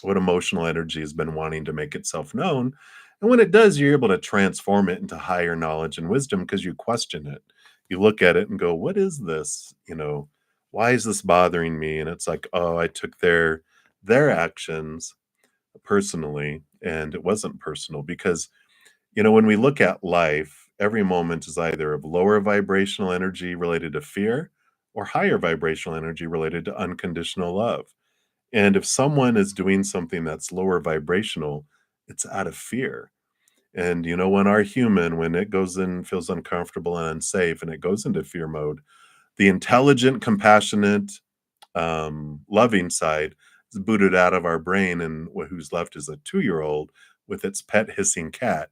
what emotional energy has been wanting to make itself known. And when it does, you're able to transform it into higher knowledge and wisdom because you question it. You look at it and go, what is this? Why is this bothering me? And it's like, oh, I took their actions personally, and it wasn't personal because when we look at life, every moment is either of lower vibrational energy related to fear or higher vibrational energy related to unconditional love. And if someone is doing something that's lower vibrational, it's out of fear. And when our human, when it goes in, feels uncomfortable and unsafe, and it goes into fear mode, the intelligent, compassionate, loving side is booted out of our brain, and who's left is a 2-year-old with its pet hissing cat.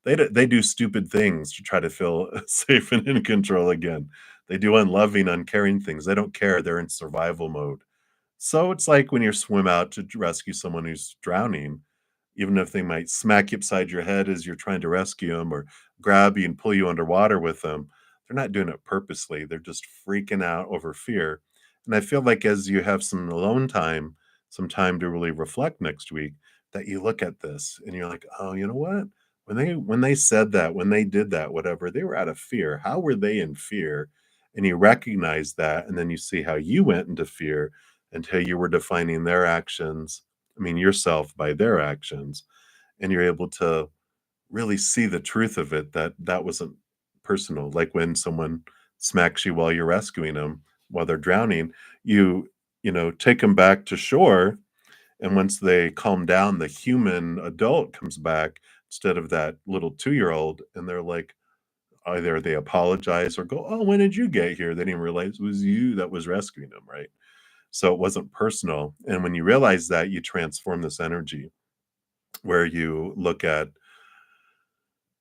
They do stupid things to try to feel safe and in control again. They do unloving, uncaring things. They don't care. They're in survival mode. So it's like when you swim out to rescue someone who's drowning, even if they might smack you upside your head as you're trying to rescue them or grab you and pull you underwater with them, they're not doing it purposely. They're just freaking out over fear. And I feel like as you have some alone time, some time to really reflect next week, that you look at this and you're like, oh, you know what? When they said that, when they did that, whatever, they were out of fear. How were they in fear? And you recognize that, and then you see how you went into fear until you were defining their actions, I mean, yourself by their actions, and you're able to really see the truth of it, that that wasn't personal. Like when someone smacks you while you're rescuing them, while they're drowning, take them back to shore, and once they calm down, the human adult comes back instead of that little 2-year-old, and they're like, either they apologize or go, "Oh, when did you get here?" They didn't realize it was you that was rescuing them, right? So it wasn't personal. And when you realize that, you transform this energy where you look at,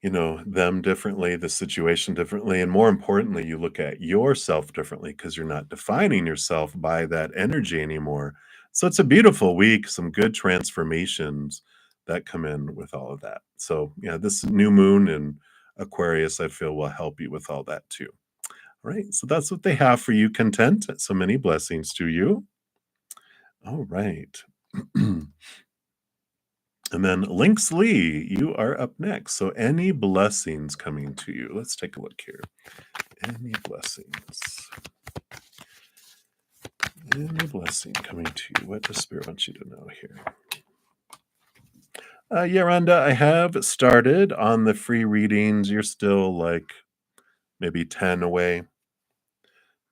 them differently, the situation differently, and more importantly, you look at yourself differently because you're not defining yourself by that energy anymore. So it's a beautiful week, some good transformations that come in with all of that. So, yeah, this new moon in Aquarius, I feel, will help you with all that too. All right. So that's what they have for you, content. So many blessings to you. All right. And then Lynx Lee, you are up next. So any blessings coming to you? Let's take a look here. Any blessings? Any blessing coming to you? What does Spirit want you to know here? Yeah, Rhonda, I have started on the free readings. You're still like maybe 10 away,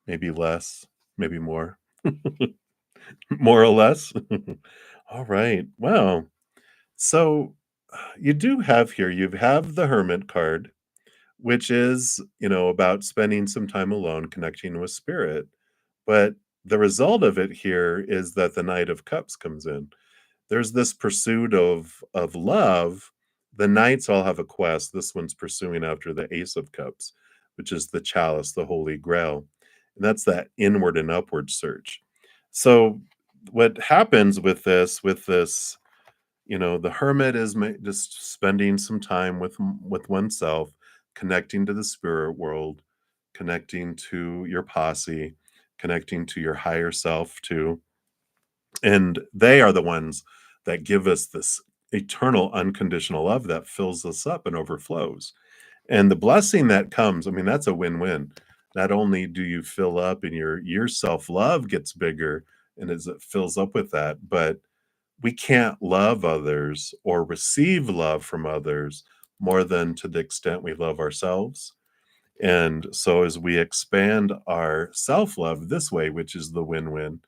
maybe less, maybe more, more or less. All right. Well, so you do have here, you have the Hermit card, which is, about spending some time alone, connecting with spirit. But the result of it here is that the Knight of Cups comes in. There's this pursuit of love. The knights all have a quest. This one's pursuing after the Ace of Cups, which is the chalice, the Holy Grail. And that's that inward and upward search. So what happens with this, the hermit is just spending some time with oneself, connecting to the spirit world, connecting to your posse, connecting to your higher self too. And they are the ones that give us this eternal unconditional love that fills us up and overflows. And the blessing that comes, I mean, that's a win-win. Not only do you fill up and your self-love gets bigger and as it fills up with that, but we can't love others or receive love from others more than to the extent we love ourselves. And so as we expand our self-love this way, which is the win-win,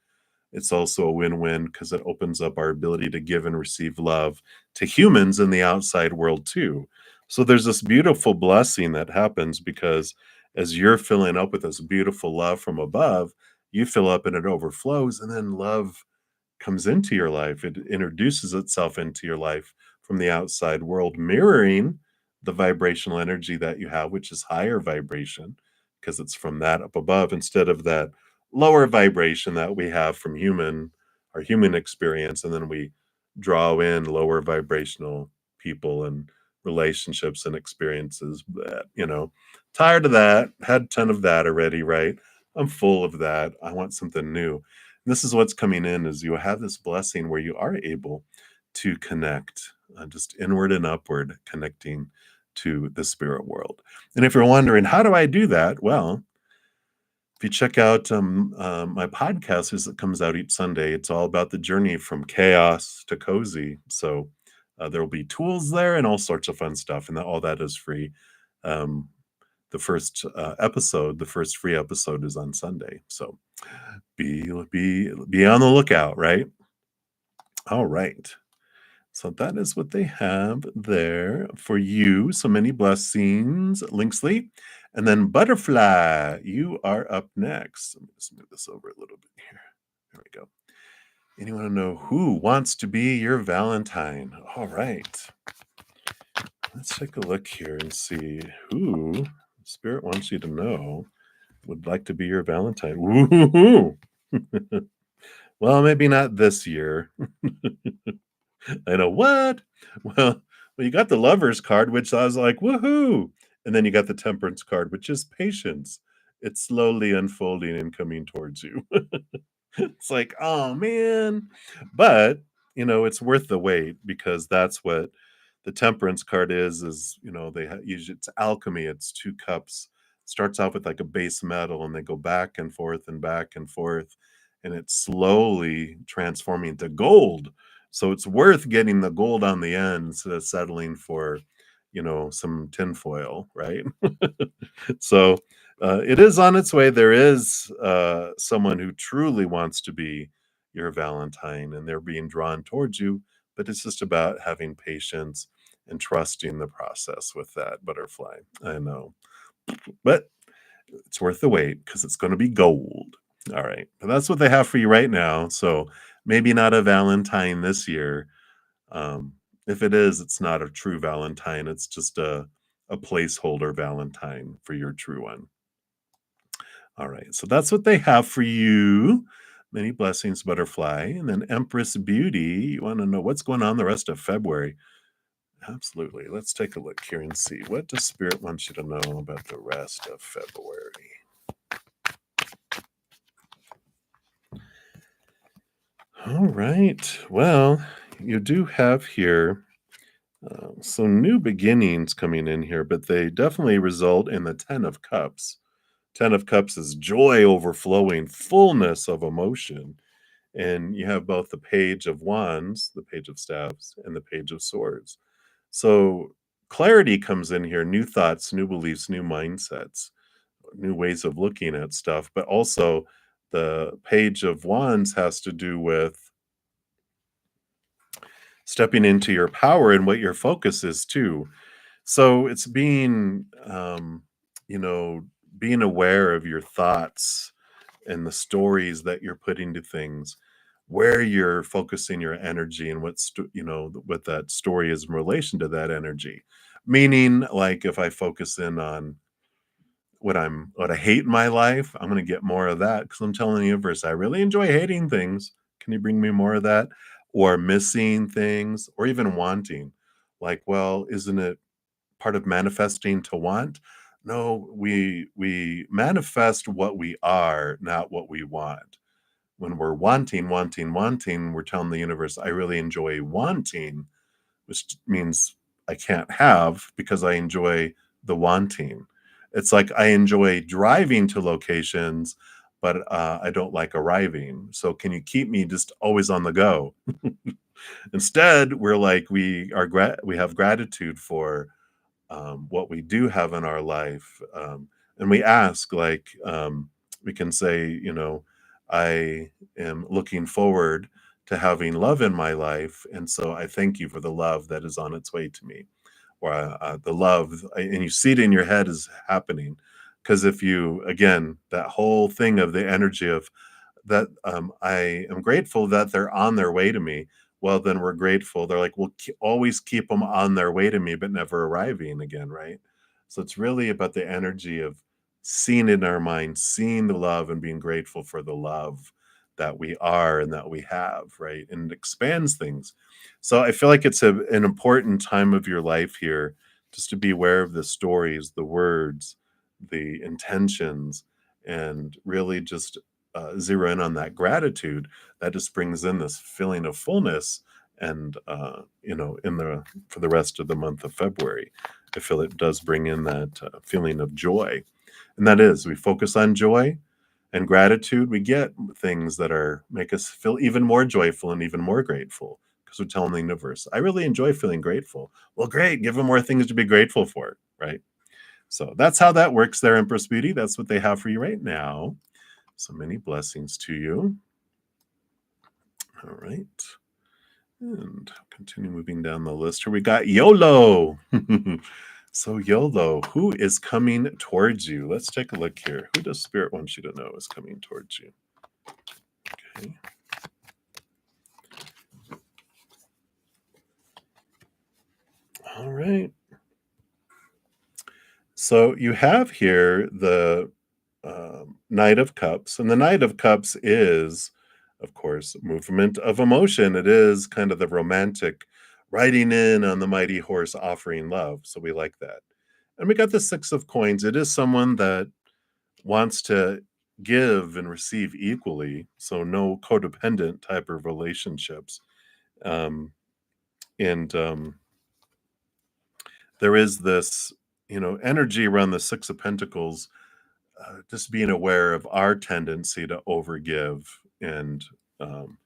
it's also a win-win because it opens up our ability to give and receive love to humans in the outside world too. So there's this beautiful blessing that happens because as you're filling up with this beautiful love from above, you fill up and it overflows, and then love comes into your life. It introduces itself into your life from the outside world, mirroring the vibrational energy that you have, which is higher vibration, because it's from that up above instead of that lower vibration that we have from our human experience. And then we draw in lower vibrational people and relationships and experiences that, tired of that, had a ton of that already, right? I'm full of that. I want something new. This is what's coming in is you have this blessing where you are able to connect, just inward and upward, connecting to the spirit world. And if you're wondering, how do I do that? Well, if you check out my podcast as it comes out each Sunday, it's all about the journey from chaos to cozy. So there will be tools there and all sorts of fun stuff, and all that is free. Um, the first episode, the first free episode, is on Sunday. So be on the lookout, right? All right. So that is what they have there for you. So many blessings, Linksley. And then Butterfly, you are up next. Let me just move this over a little bit here. There we go. Anyone to know who wants to be your Valentine? All right. Let's take a look here and see who Spirit wants you to know would like to be your Valentine. Woohoo! Well, maybe not this year. I know what? Well, you got the Lovers card, which I was like, woohoo! And then you got the Temperance card, which is patience. It's slowly unfolding and coming towards you. It's like, oh man. But, it's worth the wait because that's what the Temperance card is, usually it's alchemy. It's two cups. Starts off with like a base metal and they go back and forth and back and forth. And it's slowly transforming to gold. So it's worth getting the gold on the end instead of settling for, some tinfoil, right? So it is on its way. There is someone who truly wants to be your Valentine, and they're being drawn towards you. But it's just about having patience and trusting the process with that butterfly. I know, but it's worth the wait because it's going to be gold. All right, but that's what they have for you right now. So maybe not a Valentine this year. Um, if it is, it's not a true Valentine. It's just a placeholder Valentine for your true one. All right, so that's what they have for you. Many blessings, butterfly. And then Empress Beauty, you want to know what's going on the rest of February? Absolutely. Let's take a look here and see. What does Spirit want you to know about the rest of February? All right. Well, you do have here some new beginnings coming in here, but they definitely result in the 10 of Cups. 10 of Cups is joy overflowing, fullness of emotion. And you have both the Page of Wands, the Page of Staves, and the Page of Swords. So clarity comes in here, new thoughts, new beliefs, new mindsets, new ways of looking at stuff. But also, the Page of Wands has to do with stepping into your power and what your focus is, too. So it's you know, being aware of your thoughts and the stories that you're putting to things, where you're focusing your energy and what that story is in relation to that energy. Meaning, like if I focus in on what I hate in my life, I'm gonna get more of that because I'm telling the universe, I really enjoy hating things. Can you bring me more of that? Or missing things, or even wanting. Like, well, isn't it part of manifesting to want? No, we manifest what we are, not what we want. When we're wanting, we're telling the universe, I really enjoy wanting, which means I can't have because I enjoy the wanting. It's like I enjoy driving to locations, but I don't like arriving. So can you keep me just always on the go? Instead, we're like we have gratitude for what we do have in our life, and we ask we can say, I am looking forward to having love in my life, and so I thank you for the love that is on its way to me, or the love, and you see it in your head is happening. Because if you, again, that whole thing of the energy of that, I am grateful that they're on their way to me. Well, then we're grateful. They're like, we'll always keep them on their way to me, but never arriving again, right? So it's really about the energy of seeing it in our mind, seeing the love and being grateful for the love that we are and that we have, right? And it expands things. So I feel like it's an important time of your life here just to be aware of the stories, the words, the intentions, and really just zero in on that gratitude that just brings in this feeling of fullness. And in the for the rest of the month of February, I feel it does bring in that feeling of joy. And that is, we focus on joy and gratitude, we get things that are make us feel even more joyful and even more grateful because we're telling the universe, I really enjoy feeling grateful. Well, great, give them more things to be grateful for, right? So that's how that works there, Empress Beauty. That's what they have for you right now. So many blessings to you. All right. And continue moving down the list here. We got YOLO. So YOLO, who is coming towards you? Let's take a look here. Who does Spirit want you to know is coming towards you? Okay. All right. So you have here the Knight of Cups, and the Knight of Cups is, of course, movement of emotion. It is kind of the romantic riding in on the mighty horse offering love. So we like that. And we got the Six of Coins. It is someone that wants to give and receive equally. So no codependent type of relationships. And there is this, energy around the Six of Pentacles, just being aware of our tendency to overgive and um,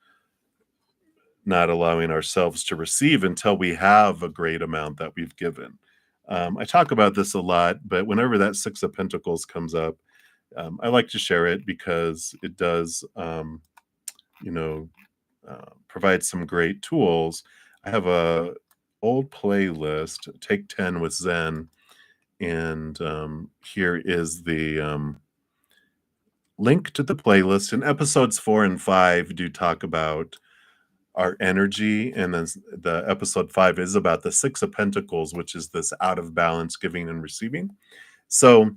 not allowing ourselves to receive until we have a great amount that we've given. I talk about this a lot, but whenever that Six of Pentacles comes up, I like to share it because it does, provide some great tools. I have a old playlist, Take 10 with Zen, and here is the link to the playlist. And episodes 4 and 5 do talk about our energy, and then the episode 5 is about the Six of Pentacles, which is this out of balance giving and receiving. So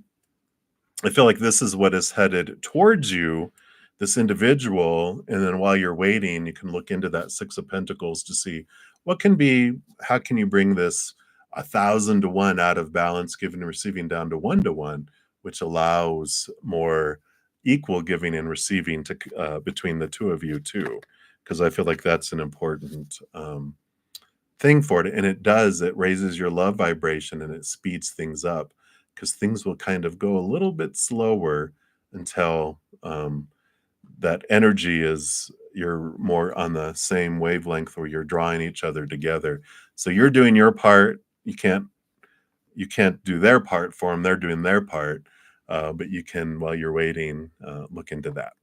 I feel like this is what is headed towards you, this individual. And then while you're waiting, you can look into that Six of Pentacles to see how can you bring this 1,000 to 1 out of balance giving and receiving down to 1 to 1, which allows more equal giving and receiving to between the two of you too. Because I feel like that's an important thing for it. And it raises your love vibration and it speeds things up, because things will kind of go a little bit slower until that energy is, you're more on the same wavelength where you're drawing each other together. So you're doing your part. You can't do their part for them. They're doing their part. But you can, while you're waiting, look into that.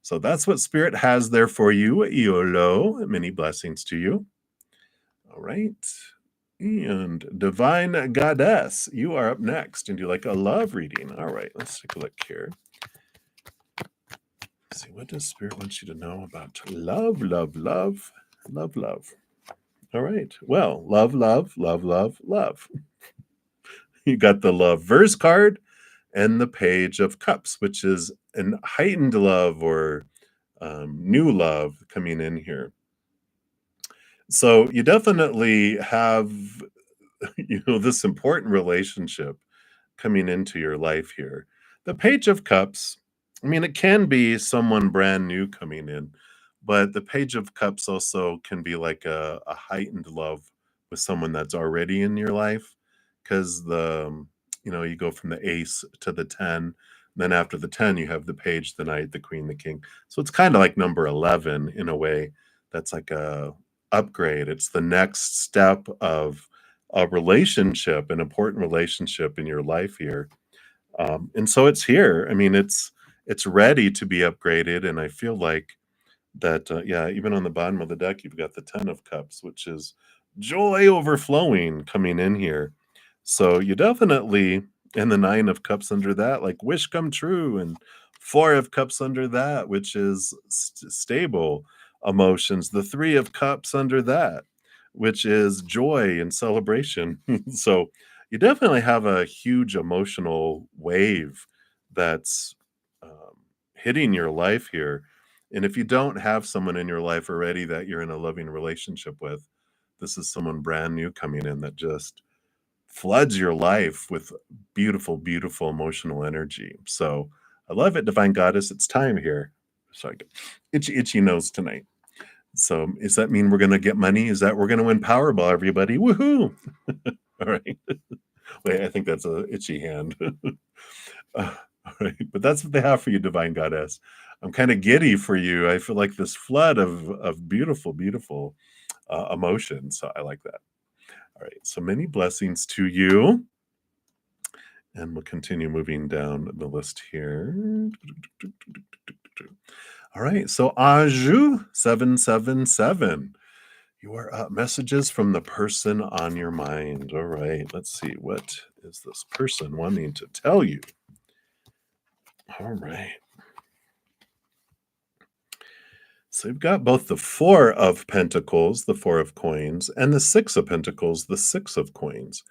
So that's what Spirit has there for you. YOLO. Many blessings to you. All right. And Divine Goddess, you are up next, and do like a love reading. All right, let's take a look here. Let's see, what does Spirit want you to know about love, love, love, love, love? All right. Well, love, love, love, love, love. You got the love verse card and the Page of Cups, which is an heightened love or new love coming in here. So you definitely have this important relationship coming into your life here. The Page of Cups, I mean, it can be someone brand new coming in, but the Page of Cups also can be like a heightened love with someone that's already in your life, because you go from the Ace to the 10. Then after the 10, you have the Page, the Knight, the Queen, the King. So it's kind of like number 11 in a way. That's like a upgrade. It's the next step of a relationship, an important relationship in your life here. And so it's here. I mean, it's ready to be upgraded. And I feel like that, even on the bottom of the deck, you've got the 10 of Cups, which is joy overflowing coming in here. So you definitely, and the 9 of Cups under that, like wish come true, and 4 of Cups under that, which is stable emotions. The 3 of Cups under that, which is joy and celebration. So you definitely have a huge emotional wave that's hitting your life here. And if you don't have someone in your life already that you're in a loving relationship with, this is someone brand new coming in that just floods your life with beautiful, beautiful emotional energy. So I love it, Divine Goddess. It's time here. So I get itchy nose tonight. So does that mean we're going to get money? Is that we're going to win Powerball, everybody? Woohoo! All right. Wait, I think that's a itchy hand. All right. But that's what they have for you, Divine Goddess. I'm kind of giddy for you. I feel like this flood of beautiful, beautiful emotions. So I like that. All right. So many blessings to you. And we'll continue moving down the list here. All right. So Aju 777. You are up. Messages from the person on your mind. All right. Let's see. What is this person wanting to tell you? All right. So you've got both the Four of Pentacles, the Four of Coins, and the Six of Pentacles, the Six of Coins.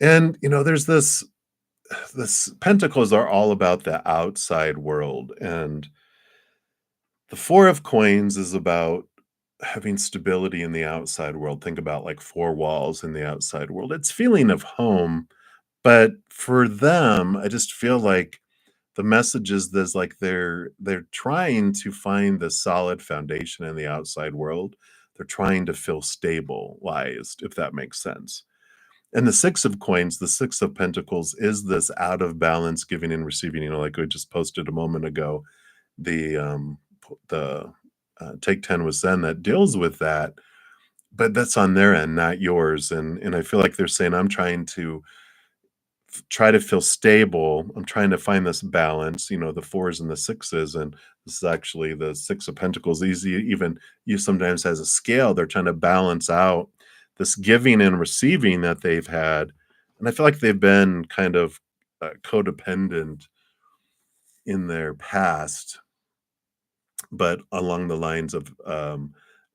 And there's this Pentacles are all about the outside world, and the Four of Coins is about having stability in the outside world. Think about like four walls in the outside world. It's feeling of home, but for them, I just feel like the message is this, like they're trying to find the solid foundation in the outside world. They're trying to feel stabilized, if that makes sense. And the Six of Coins, the Six of Pentacles, is this out of balance giving and receiving. Like we just posted a moment ago, the Take 10 with Zen that deals with that, but that's on their end, not yours. And I feel like they're saying, I'm trying to try to feel stable. I'm trying to find this balance, the fours and the sixes. And this is actually the Six of Pentacles. Easy, even you sometimes has a scale. They're trying to balance out this giving and receiving that they've had. And I feel like they've been kind of codependent in their past, but along the lines of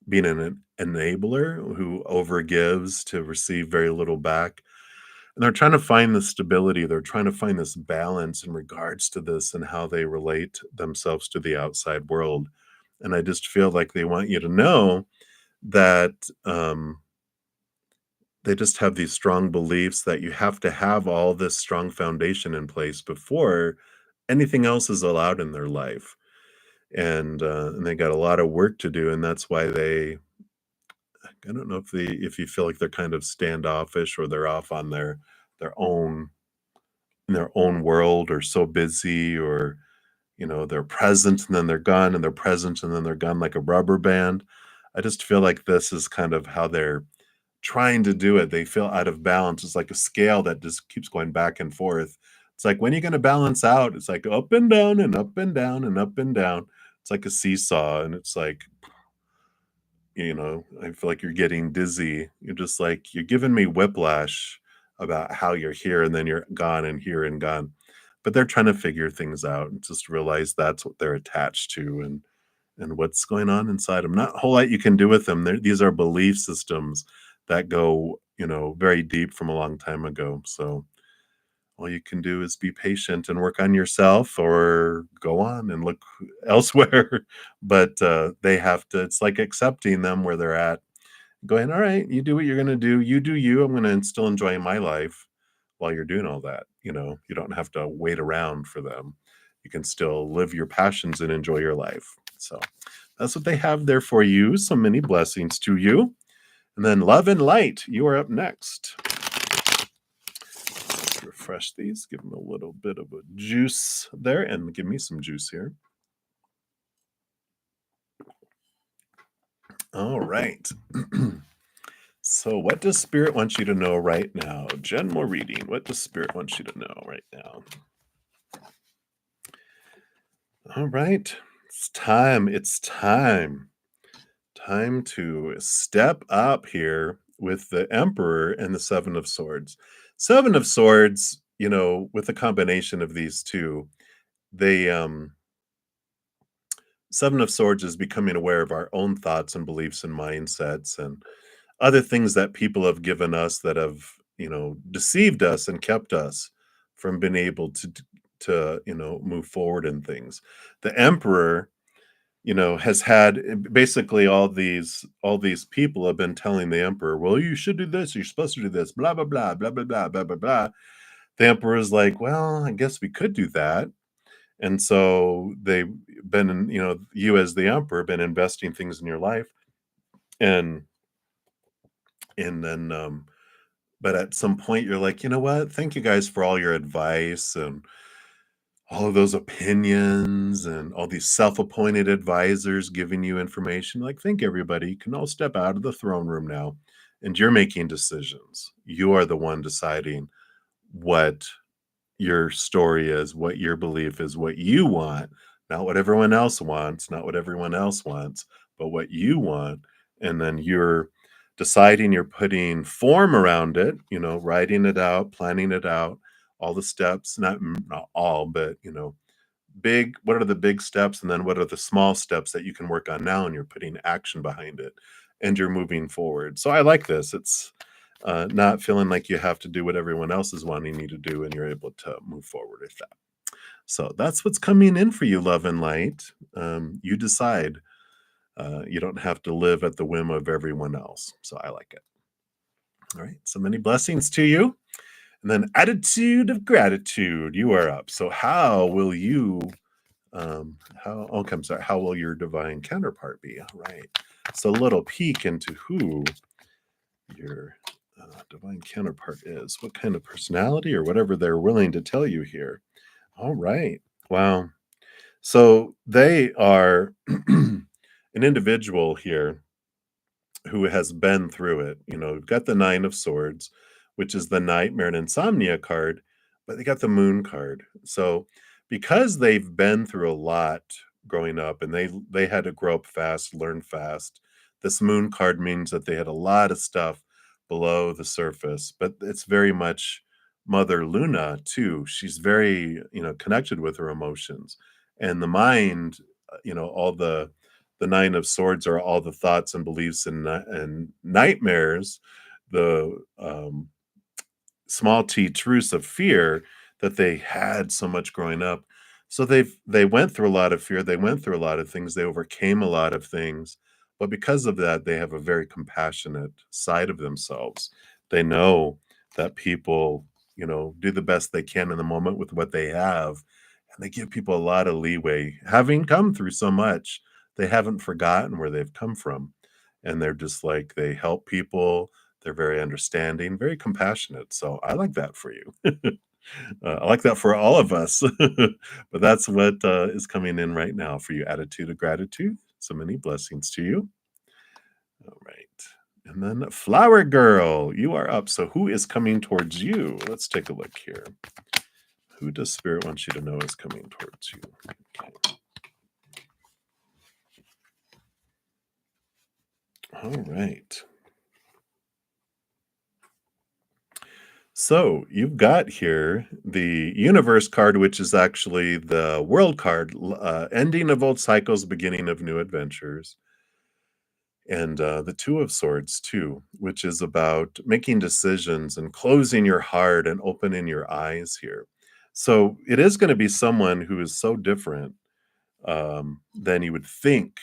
being an enabler who overgives to receive very little back. And they're trying to find the stability. They're trying to find this balance in regards to this and how they relate themselves to the outside world. And I just feel like they want you to know that they just have these strong beliefs that you have to have all this strong foundation in place before anything else is allowed in their life. And they got a lot of work to do, and that's why I don't know if you feel like they're kind of standoffish or they're off on their own in their own world, or so busy, or they're present and then they're gone, and they're present and then they're gone like a rubber band. I just feel like this is kind of how they're trying to do it. They feel out of balance. It's like a scale that just keeps going back and forth. It's like, when are you going to balance out? It's like up and down and up and down and up and down. It's like a seesaw, and it's like, I feel like you're getting dizzy. You're just like, you're giving me whiplash about how you're here and then you're gone and here and gone. But they're trying to figure things out and just realize that's what they're attached to, and what's going on inside them. Not a whole lot you can do with them. These are belief systems that go, very deep from a long time ago. So all you can do is be patient and work on yourself, or go on and look elsewhere. But they have to, it's like accepting them where they're at, going, all right, you do what you're going to do. You do you. I'm going to still enjoy my life while you're doing all that. You don't have to wait around for them. You can still live your passions and enjoy your life. So that's what they have there for you. So many blessings to you. And then love and light, you are up next. Let's refresh these, give them a little bit of a juice there, and give me some juice here. All right. So what does Spirit want you to know right now? General reading. What does Spirit want you to know right now? All right. It's time. It's time. Time to step up here with the Emperor and the Seven of Swords. Seven of Swords, with a combination of these two, they Seven of Swords is becoming aware of our own thoughts and beliefs and mindsets and other things that people have given us that have, deceived us and kept us from being able to move forward in things. The Emperor, has had basically all these people have been telling the Emperor, well, you should do this, you're supposed to do this, blah blah blah blah blah blah blah blah blah. The Emperor is like, well, I guess we could do that. And so they've been, you as the Emperor been investing things in your life, and then but at some point you're like, you know what, thank you guys for all your advice and all of those opinions and all these self-appointed advisors giving you information. Like, thank everybody. You can all step out of the throne room now, and you're making decisions. You are the one deciding what your story is, what your belief is, what you want, not what everyone else wants, not what everyone else wants, but what you want. And then you're deciding, you're putting form around it, writing it out, planning it out, all the steps, not all, but big what are the big steps, and then what are the small steps that you can work on now, and you're putting action behind it, and you're moving forward. So I like this. It's not feeling like you have to do what everyone else is wanting you to do, and you're able to move forward with that. So that's what's coming in for you, love and light. You decide. You don't have to live at the whim of everyone else. So I like it. All right. So many blessings to you. And then attitude of gratitude. You are up. So how will you how okay, I'm sorry, how will your divine counterpart be? All right. So a little peek into who your divine counterpart is, what kind of personality or whatever they're willing to tell you here. All right. Wow. So they are an individual here who has been through it. We've got the Nine of Swords, which is the nightmare and insomnia card, but they got the Moon card. So because they've been through a lot growing up, and they had to grow up fast, learn fast, this Moon card means that they had a lot of stuff below the surface, but it's very much Mother Luna too. She's very, connected with her emotions, and the mind, all the Nine of Swords are all the thoughts and beliefs and nightmares, the small t truths of fear that they had so much growing up. So they went through a lot of fear. They went through a lot of things. They overcame a lot of things. But because of that, they have a very compassionate side of themselves. They know that people, do the best they can in the moment with what they have. And they give people a lot of leeway. Having come through so much, they haven't forgotten where they've come from. And they're just like, they help people. They're very understanding, very compassionate. So I like that for you. I like that for all of us. But that's what is coming in right now for you. Attitude of gratitude. So many blessings to you. All right. And then Flower Girl, you are up. So who is coming towards you? Let's take a look here. Who does Spirit want you to know is coming towards you? Okay. All right. So you've got here the Universe card, which is actually the World card, ending of old cycles, beginning of new adventures. And the Two of Swords, too, which is about making decisions and closing your heart and opening your eyes here. So it is going to be someone who is so different than you would think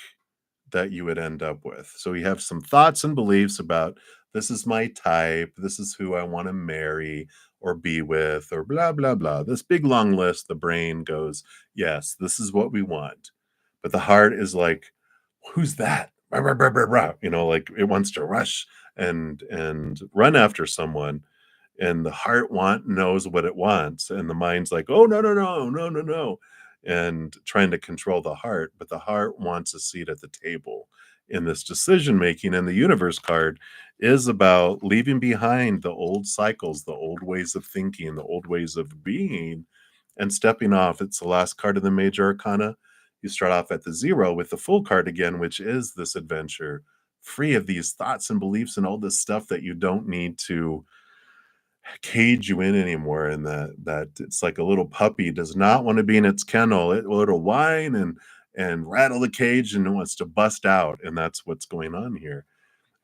that you would end up with. So you have some thoughts and beliefs about this is my type, this is who I want to marry or be with, or blah, blah, blah. This big long list, the brain goes, yes, this is what we want. But the heart is like, who's that? Rah, rah, rah, rah, rah. Like it wants to rush and run after someone, and the heart knows what it wants, and the mind's like, oh, no, no, no, no, no, no, and trying to control the heart. But the heart wants a seat at the table in this decision making. And the Universe card is about leaving behind the old cycles, the old ways of thinking, the old ways of being, and stepping off. It's the last card of the major arcana. You start off at the 0 with the Full card again, which is this adventure, free of these thoughts and beliefs and all this stuff that you don't need to cage you in anymore, and that it's like a little puppy does not want to be in its kennel. It'll whine and rattle the cage, and it wants to bust out, and that's what's going on here.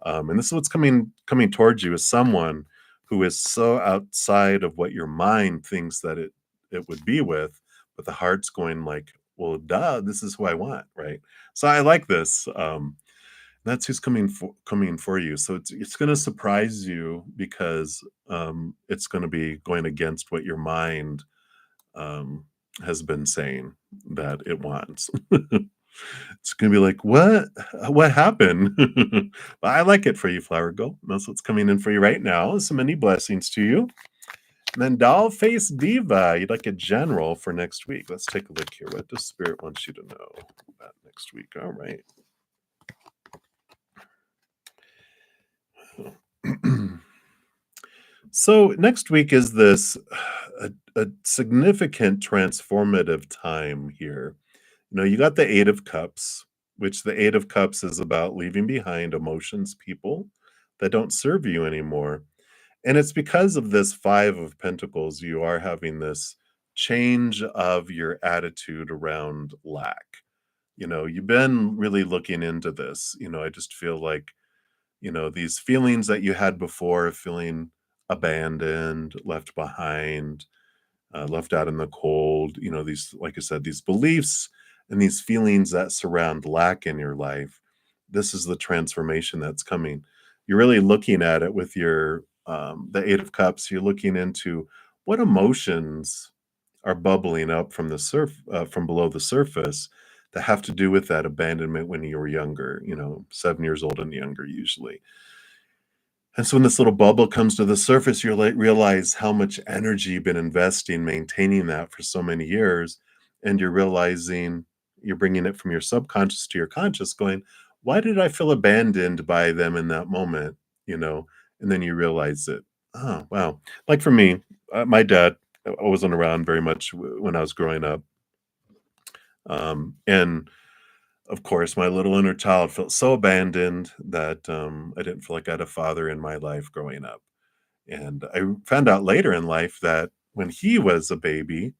And this is what's coming towards you, is someone who is so outside of what your mind thinks that it would be with, but the heart's going like, well, duh, this is who I want, right? So I like this. That's who's coming for you. So it's going to surprise you, because it's going to be going against what your mind um, has been saying that it wants. It's going to be like, what happened? But I like it for you, Flower Girl. That's what's coming in for you right now. So many blessings to you. And then Doll Face Diva, you'd like a general for next week. Let's take a look here. What does Spirit want you to know about next week? All right. So next week is this a significant transformative time here. You got the Eight of Cups, which the Eight of Cups is about leaving behind emotions, people that don't serve you anymore. And it's because of this 5 of Pentacles, you are having this change of your attitude around lack. You've been really looking into this. I just feel like, these feelings that you had before of feeling abandoned, left behind, left out in the cold, these, like I said, these beliefs and these feelings that surround lack in your life. This is the transformation that's coming. You're really looking at it with the 8 of Cups. You're looking into what emotions are bubbling up from below the surface that have to do with that abandonment when you were younger, 7 years old and younger usually. And so when this little bubble comes to the surface, you realize how much energy you've been investing maintaining that for so many years. And you're realizing you're bringing it from your subconscious to your conscious, going, why did I feel abandoned by them in that moment? You know, and then you realize it. Oh, wow. Like for me, my dad wasn't around very much when I was growing up. And of course, my little inner child felt so abandoned that I didn't feel like I had a father in my life growing up. And I found out later in life that when he was a baby,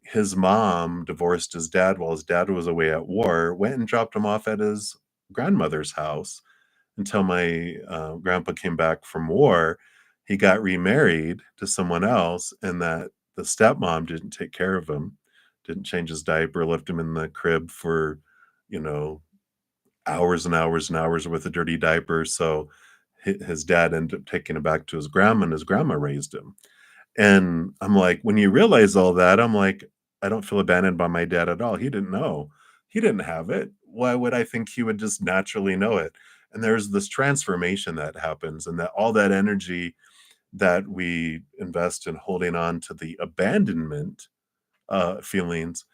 his mom divorced his dad while his dad was away at war, went and dropped him off at his grandmother's house until my grandpa came back from war. He got remarried to someone else, and that the stepmom didn't take care of him, didn't change his diaper, left him in the crib for, you know, hours and hours and hours with a dirty diaper. So his dad ended up taking him back to his grandma, and his grandma raised him. And I'm like, when you realize all that, I'm like, I don't feel abandoned by my dad at all. He didn't know. He didn't have it. Why would I think he would just naturally know it? And there's this transformation that happens, and that all that energy that we invest in holding on to the abandonment feelings,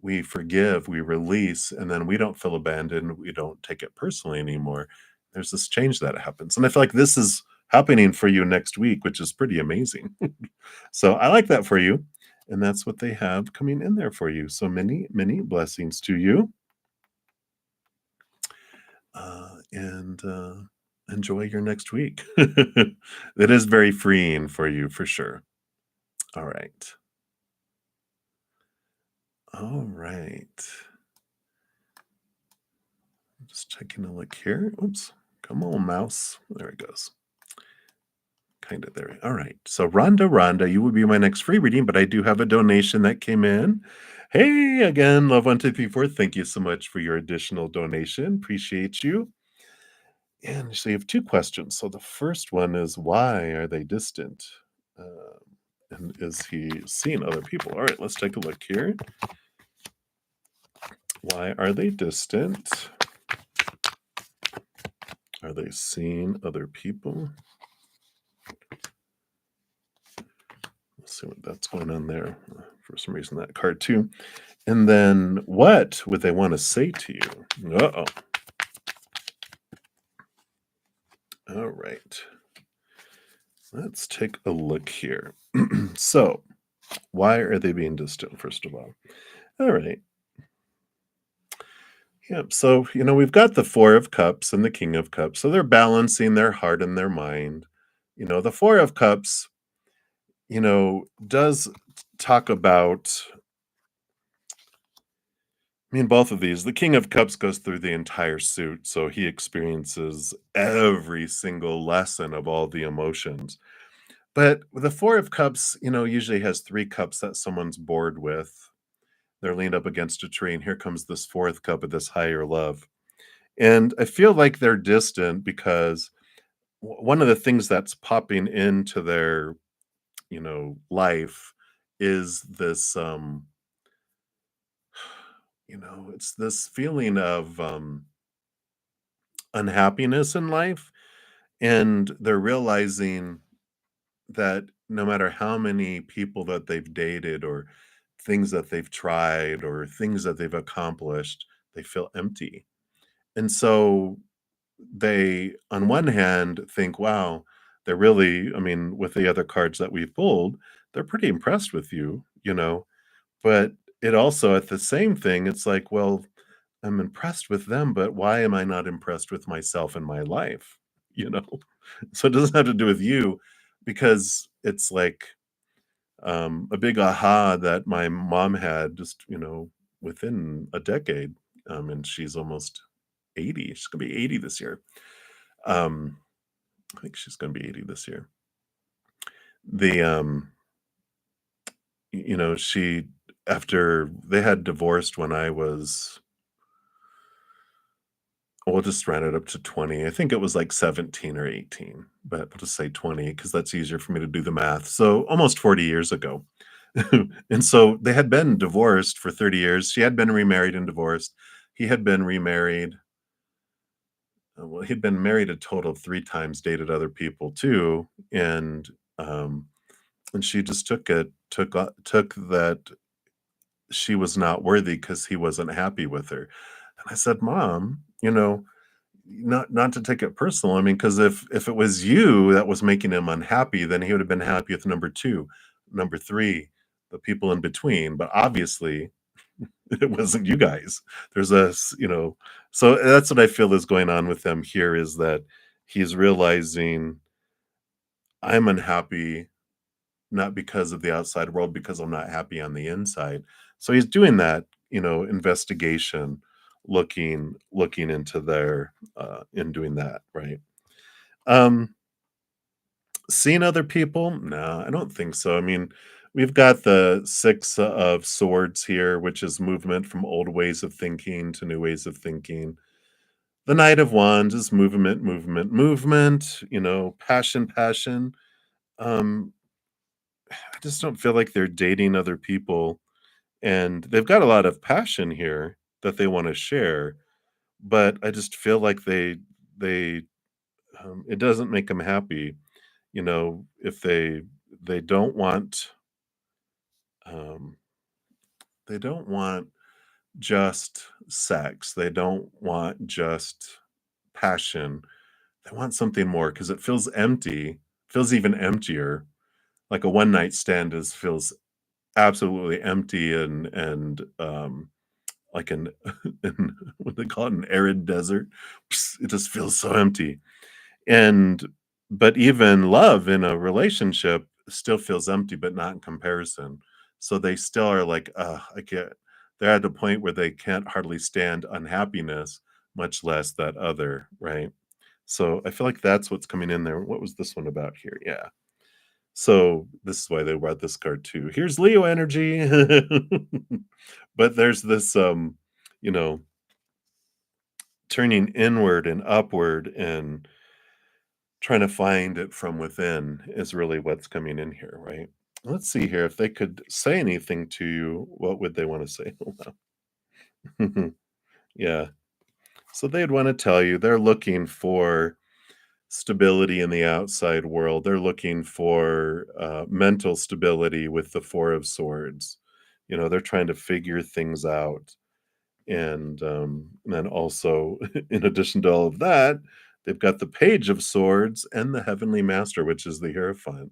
we forgive, we release, and then we don't feel abandoned. We don't take it personally anymore. There's this change that happens. And I feel like this is happening for you next week, which is pretty amazing. So I like that for you. And that's what they have coming in there for you. So many, many blessings to you. And enjoy your next week. It is very freeing for you, for sure. All right. All right. Just taking a look here. Oops. Come on, mouse. There it goes. Kind of there. All right. So Rhonda, you would be my next free reading, but I do have a donation that came in. Hey, again, Love 1234. Thank you so much for your additional donation. Appreciate you. And so you have 2 questions. So the first one is, why are they distant? And is he seeing other people? All right, let's take a look here. Why are they distant? Are they seeing other people? Let's see what that's going on there. For some reason, that card too. And then what would they want to say to you? Uh-oh. All right. Let's take a look here. So, why are they being distant, first of all? All right. Yeah, so, we've got the 4 of Cups and the King of Cups. So they're balancing their heart and their mind. The 4 of Cups, does talk about, both of these. The King of Cups goes through the entire suit, so he experiences every single lesson of all the emotions. But the 4 of Cups, usually has 3 cups that someone's bored with. They're leaned up against a tree, and here comes this 4th cup of this higher love. And I feel like they're distant because one of the things that's popping into their, life is this, it's this feeling of unhappiness in life. And they're realizing that no matter how many people that they've dated or things that they've tried or things that they've accomplished, they feel empty. And so they, on one hand, think, wow, they're really, with the other cards that we've pulled, they're pretty impressed with you. But it also, at the same thing, it's like, well, I'm impressed with them, but why am I not impressed with myself and my life? you know? So it doesn't have to do with you because it's like a big aha that my mom had just, within a decade. And she's almost 80. She's gonna be 80 this year. Um, I think she's gonna be 80 this year. The she after they had divorced when I was we'll just round it up to 20. I think it was like 17 or 18, but we'll just say 20 because that's easier for me to do the math. So almost 40 years ago. And so they had been divorced for 30 years. She had been remarried and divorced. He had been remarried. Well, he'd been married a total of 3 times, dated other people too, um, and she just took that she was not worthy because he wasn't happy with her. And I said, "Mom, not to take it personal. I mean, because if it was you that was making him unhappy, then he would have been happy with number 2, number 3, the people in between, but obviously, it wasn't you guys. There's a s so that's what I feel is going on with them here is that he's realizing, "I'm unhappy, not because of the outside world, because I'm not happy on the inside." So he's doing that, investigation, looking into their, in doing that, right? Um, Seeing other people? No, I don't think so. I mean, we've got the 6 of swords here, which is movement from old ways of thinking to new ways of thinking. The Knight of Wands is movement, movement, movement, passion, passion. Um, I just don't feel like they're dating other people, and they've got a lot of passion here that they wanna share, but I just feel like they it doesn't make them happy, if they don't want, um they don't want just sex, they don't want just passion, they want something more because it feels empty, feels even emptier, like a one night stand is feels absolutely empty and like an an what they call it, an arid desert. It just feels so empty. And but even love in a relationship still feels empty, but not in comparison. So they still are like, I can't they're at the point where they can't hardly stand unhappiness, much less that other, right? So I feel like that's what's coming in there. What was this one about here? Yeah. So this is why they brought this card too. Here's Leo energy. But there's this you know, turning inward and upward and trying to find it from within is really what's coming in here, right? Let's see here. If they could say anything to you, what would they want to say? Wow. Yeah. So they'd want to tell you they're looking for stability in the outside world. They're looking for mental stability with the Four of Swords. They're trying to figure things out. And then also, in addition to all of that, they've got the Page of Swords and the Heavenly Master, which is the Hierophant.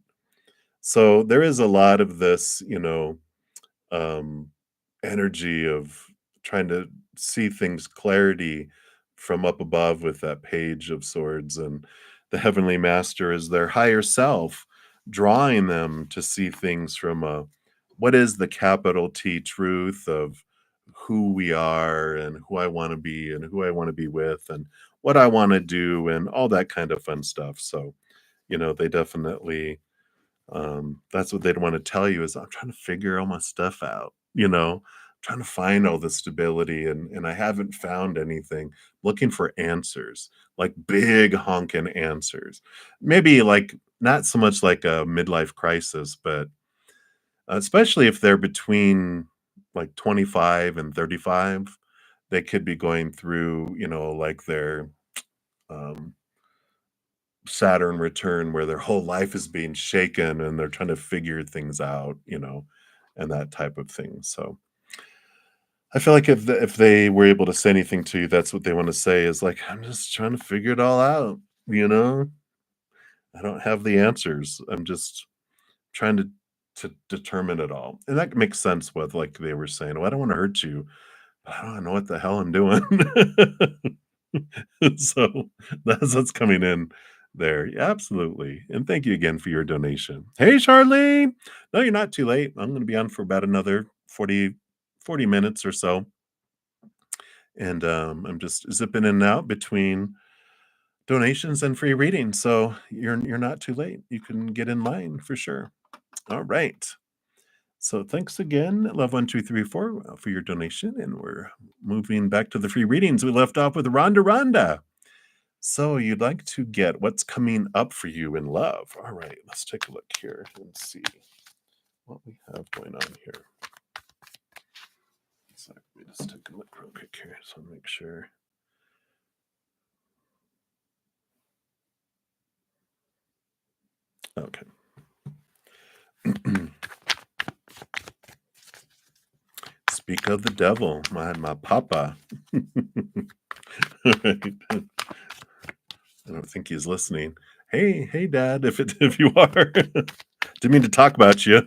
So there is a lot of this, um, energy of trying to see things clarity from up above with that Page of Swords, and the Heavenly Master is their higher self, drawing them to see things from a what is the capital T truth of who we are and who I want to be and who I want to be with and what I want to do and all that kind of fun stuff. So, they definitely that's what they'd want to tell you is I'm trying to figure all my stuff out, trying to find all the stability and I haven't found anything. Looking for answers, like big honking answers. Maybe like not so much like a midlife crisis, but especially if they're between like 25 and 35, they could be going through, like their um Saturn return where their whole life is being shaken and they're trying to figure things out, and that type of thing. So I feel like if they were able to say anything to you, that's what they want to say is like, I'm just trying to figure it all out, you know? I don't have the answers. I'm just trying to determine it all. And that makes sense with like they were saying, well, I don't want to hurt you, but I don't know what the hell I'm doing. So that's what's coming in. There, absolutely. And thank you again for your donation. Hey, Charlene. No, you're not too late. I'm going to be on for about another 40 minutes or so. And I'm just zipping in and out between donations and free reading. So you're not too late. You can get in line for sure. All right. So thanks again, Love1234, for your donation. And we're moving back to the free readings. We left off with Rhonda. So you'd like to get what's coming up for you in love. All right, let's take a look here and see what we have going on here. So let me just take a look real quick here so I make sure. Okay. Speak of the devil, my papa. All right. I don't think he's listening. Hey, Dad, if you are, didn't mean to talk about you.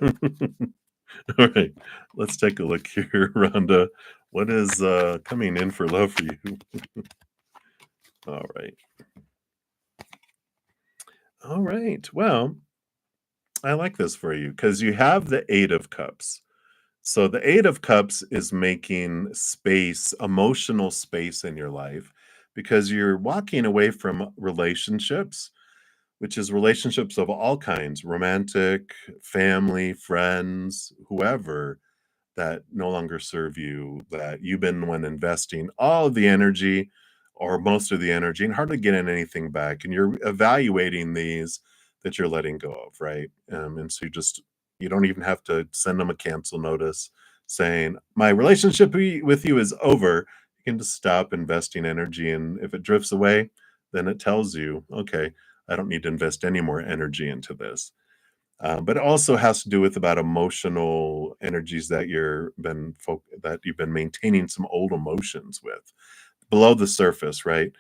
All right, let's take a look here, Rhonda. What is coming in for love for you? All right. All right. Well, I like this for you because you have the Eight of Cups. So the Eight of Cups is making space, emotional space in your life because you're walking away from relationships, which is relationships of all kinds, romantic, family, friends, whoever, that no longer serve you, that you've been one investing all of the energy or most of the energy and hardly getting anything back. And you're evaluating these that you're letting go of, right? And so you don't even have to send them a cancel notice saying, my relationship with you is over. You can just stop investing energy. And if it drifts away, then it tells you, okay, I don't need to invest any more energy into this. But it also has to do with about emotional energies that that you've been maintaining some old emotions with below the surface, right?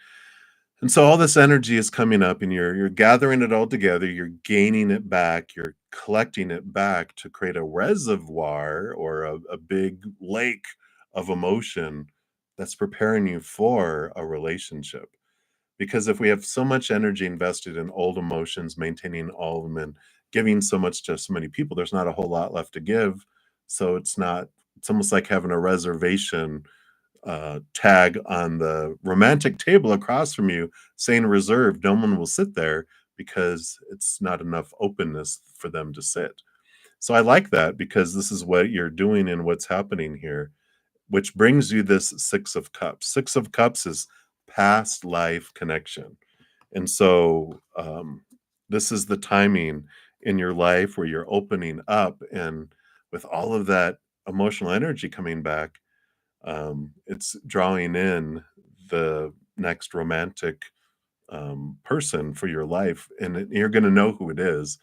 And so all this energy is coming up, and you're gathering it all together. You're gaining it back. You're collecting it back to create a reservoir or a big lake of emotion that's preparing you for a relationship. Because if we have so much energy invested in old emotions, maintaining all of them and giving so much to so many people, there's not a whole lot left to give. So it's almost like having a reservation tag on the romantic table across from you saying reserved. No one will sit there because it's not enough openness for them to sit. So I like that because this is what you're doing and what's happening here, which brings you this Six of Cups. Six of Cups is past life connection. And so this is the timing in your life where you're opening up, and with all of that emotional energy coming back, it's drawing in the next romantic person for your life. And you're going to know who it is.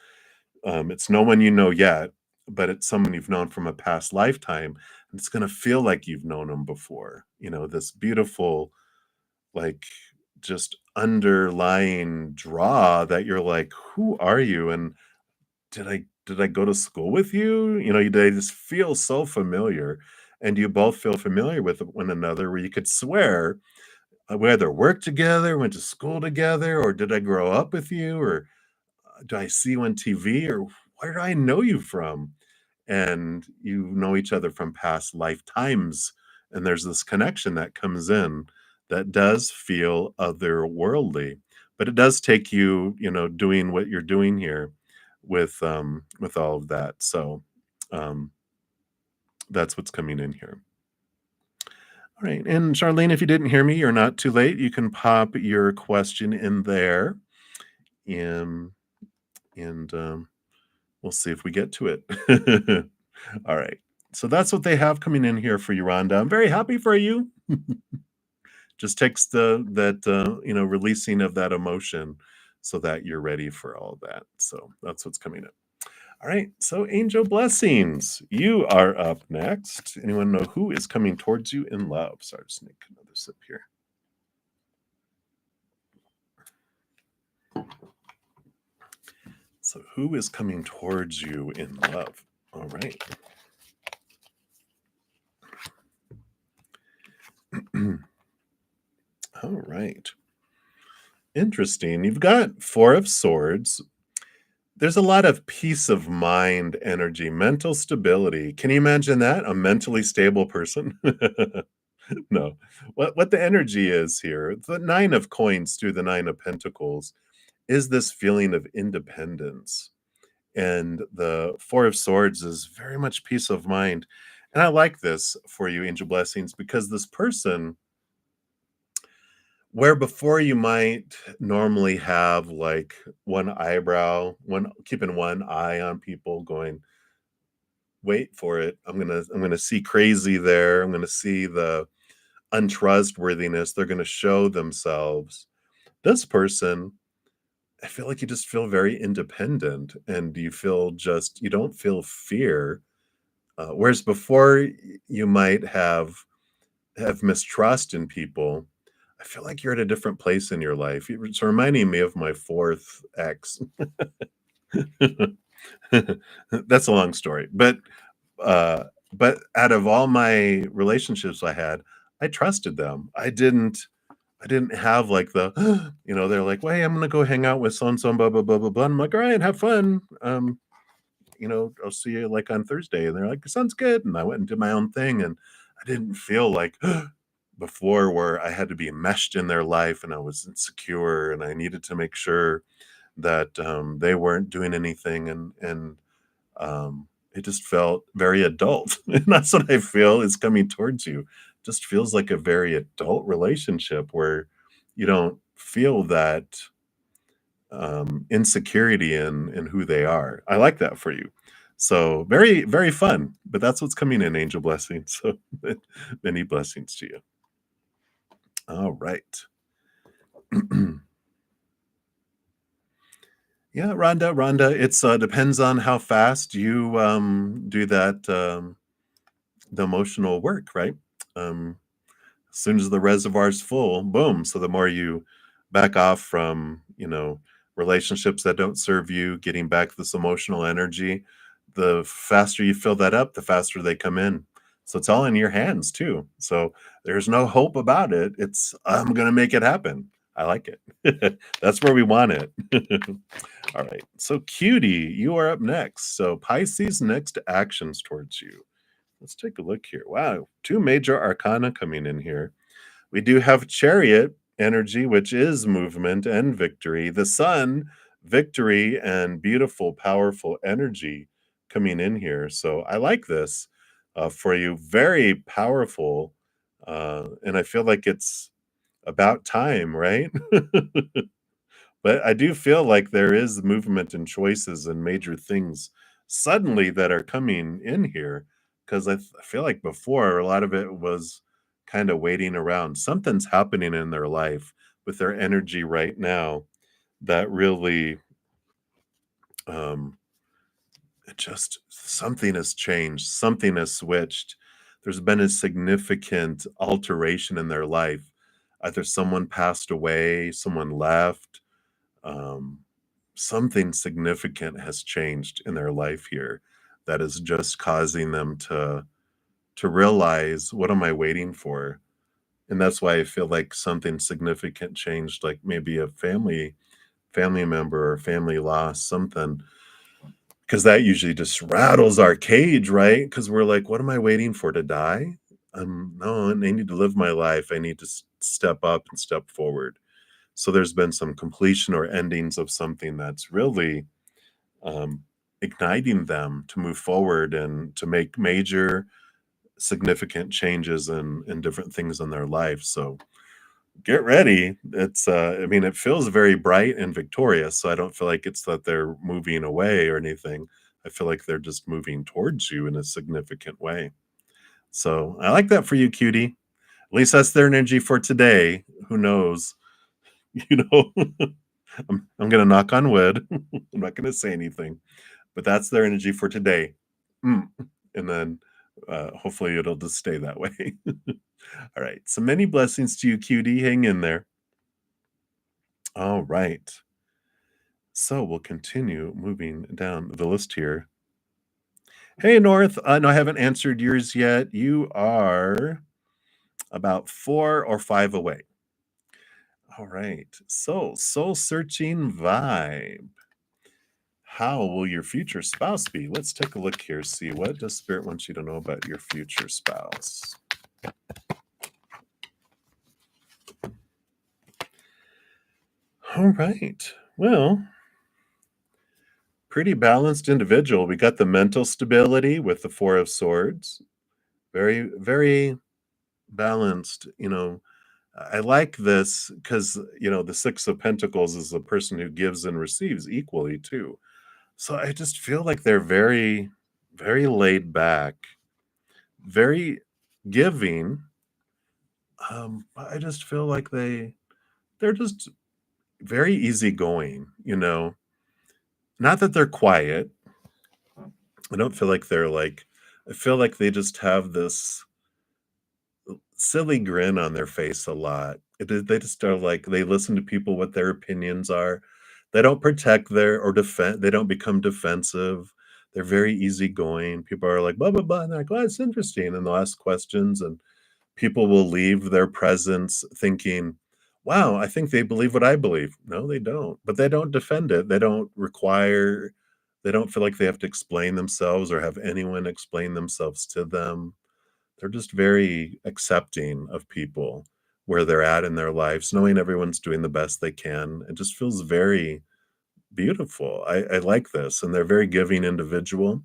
It's no one you know yet, but it's someone you've known from a past lifetime. And it's going to feel like you've known them before. This beautiful, like, just underlying draw that you're like, who are you? And did I go to school with you? They just feel so familiar. And you both feel familiar with one another where you could swear we either worked together, went to school together, or did I grow up with you? Or do I see you on TV, or where do I know you from? And you know each other from past lifetimes. And there's this connection that comes in that does feel otherworldly, but it does take you, doing what you're doing here with all of that. So um, that's what's coming in here. All right. And Charlene, if you didn't hear me, you're not too late. You can pop your question in there. Um, and we'll see if we get to it. All right. So that's what they have coming in here for you, Rhonda. I'm very happy for you. Just takes releasing of that emotion so that you're ready for all of that. So that's what's coming up. All right. So angel blessings. You are up next. Anyone know who is coming towards you in love? Sorry, just make another sip here. So who is coming towards you in love? All right. All right. Interesting. You've got 4 of Swords. There's a lot of peace of mind energy, mental stability. Can you imagine that? A mentally stable person? No. What the energy is here, the 9 of Coins through the 9 of Pentacles is this feeling of independence. And the 4 of Swords is very much peace of mind. And I like this for you, Angel Blessings, because this person, where before you might normally have like one eyebrow, one keeping one eye on people going, wait for it. I'm gonna see crazy there. I'm gonna see the untrustworthiness. They're gonna show themselves. This person, I feel like you just feel very independent and you feel just you don't feel fear. Whereas before you might have mistrust in people, I feel like you're at a different place in your life. It's reminding me of my fourth ex. That's a long story, uh, but out of all my relationships I had, I trusted them. I didn't have like the, they're like, "Well, hey, I'm gonna go hang out with so and so, blah blah blah blah blah." I'm like, "All right, have fun. I'll see you like on Thursday." And they're like, "Sounds good." And I went and did my own thing, and I didn't feel like before where I had to be enmeshed in their life and I was insecure and I needed to make sure that they weren't doing anything it just felt very adult. And that's what I feel is coming towards you. Just feels like a very adult relationship where you don't feel that insecurity in who they are. I like that for you. So very, very fun. But that's what's coming in, Angel Blessings. So many blessings to you. All right. Yeah, Rhonda, it's depends on how fast you do that the emotional work, right? Um, as soon as the reservoir's full, boom. So the more you back off from, relationships that don't serve you, getting back this emotional energy, the faster you fill that up, the faster they come in. So it's all in your hands too. So there's no hope about it. It's I'm gonna make it happen. I like it. That's where we want it. All right. So cutie, you are up next. So Pisces next actions towards you. Let's take a look here. Wow, 2 major arcana coming in here. We do have Chariot energy, which is movement and victory. The Sun, victory and beautiful, powerful energy coming in here. So I like this for you. Very powerful. And I feel like it's about time, right? But I do feel like there is movement and choices and major things suddenly that are coming in here because I feel like before a lot of it was kind of waiting around. Something's happening in their life with their energy right now that really um, it just something has changed, something has switched. There's been a significant alteration in their life. Either someone passed away, someone left, um, something significant has changed in their life here that is just causing them to realize what am I waiting for? And that's why I feel like something significant changed, like maybe a family member or family loss, something because that usually just rattles our cage, right? Because we're like, what am I waiting for to die? No, I need to live my life. I need to step up and step forward. So there's been some completion or endings of something that's really um, igniting them to move forward and to make major significant changes and different things in their life. So get ready. It's I mean, it feels very bright and victorious. So I don't feel like it's that they're moving away or anything. I feel like they're just moving towards you in a significant way. So I like that for you, cutie. At least that's their energy for today. Who knows? You know, I'm gonna knock on wood. I'm not gonna say anything, but that's their energy for today. Mm. And then hopefully it'll just stay that way. All right. So many blessings to you, cutie. Hang in there. All right. So we'll continue moving down the list here. Hey, North. No, I haven't answered yours yet. You are about 4 or 5 away. All right. So, soul searching vibe. How will your future spouse be? Let's take a look here. See, what does Spirit want you to know about your future spouse? All right. Well, pretty balanced individual. We got the mental stability with the Four of Swords. Very, very balanced. I like this because, the Six of Pentacles is the person who gives and receives equally too. So I just feel like they're very, very laid back, very giving. But I just feel like they're just very easygoing. Not that they're quiet. I don't feel like they're like. I feel like they just have this silly grin on their face a lot. They just are like they listen to people what their opinions are. They don't protect their or defend. They don't become defensive. They're very easygoing. People are like blah blah blah, and they're like, "Oh, it's interesting," and they'll ask questions, and people will leave their presence thinking, "Wow, I think they believe what I believe." No, they don't. But they don't defend it. They don't require. They don't feel like they have to explain themselves or have anyone explain themselves to them. They're just very accepting of people where they're at in their lives, knowing everyone's doing the best they can. It just feels very beautiful. I like this, and they're a very giving individual.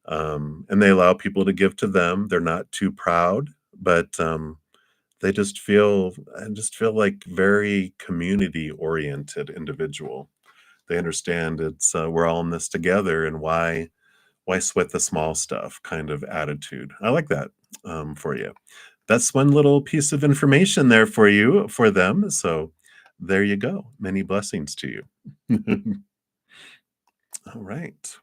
And they allow people to give to them. They're not too proud, but I just feel like very community oriented individual. They understand it's we're all in this together, and why sweat the small stuff kind of attitude. I like that for you. That's one little piece of information there for you, for them. So there you go. Many blessings to you. All right.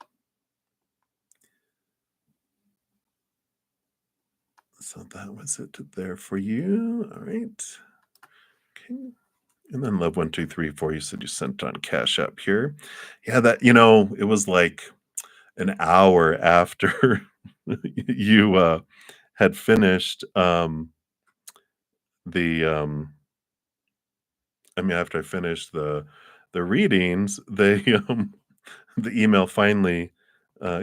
So that was it there for you. All right. Okay. And then love 123 4. You said you sent on Cash App here. Yeah, it was like an hour after you had finished the after I finished the readings, they the email finally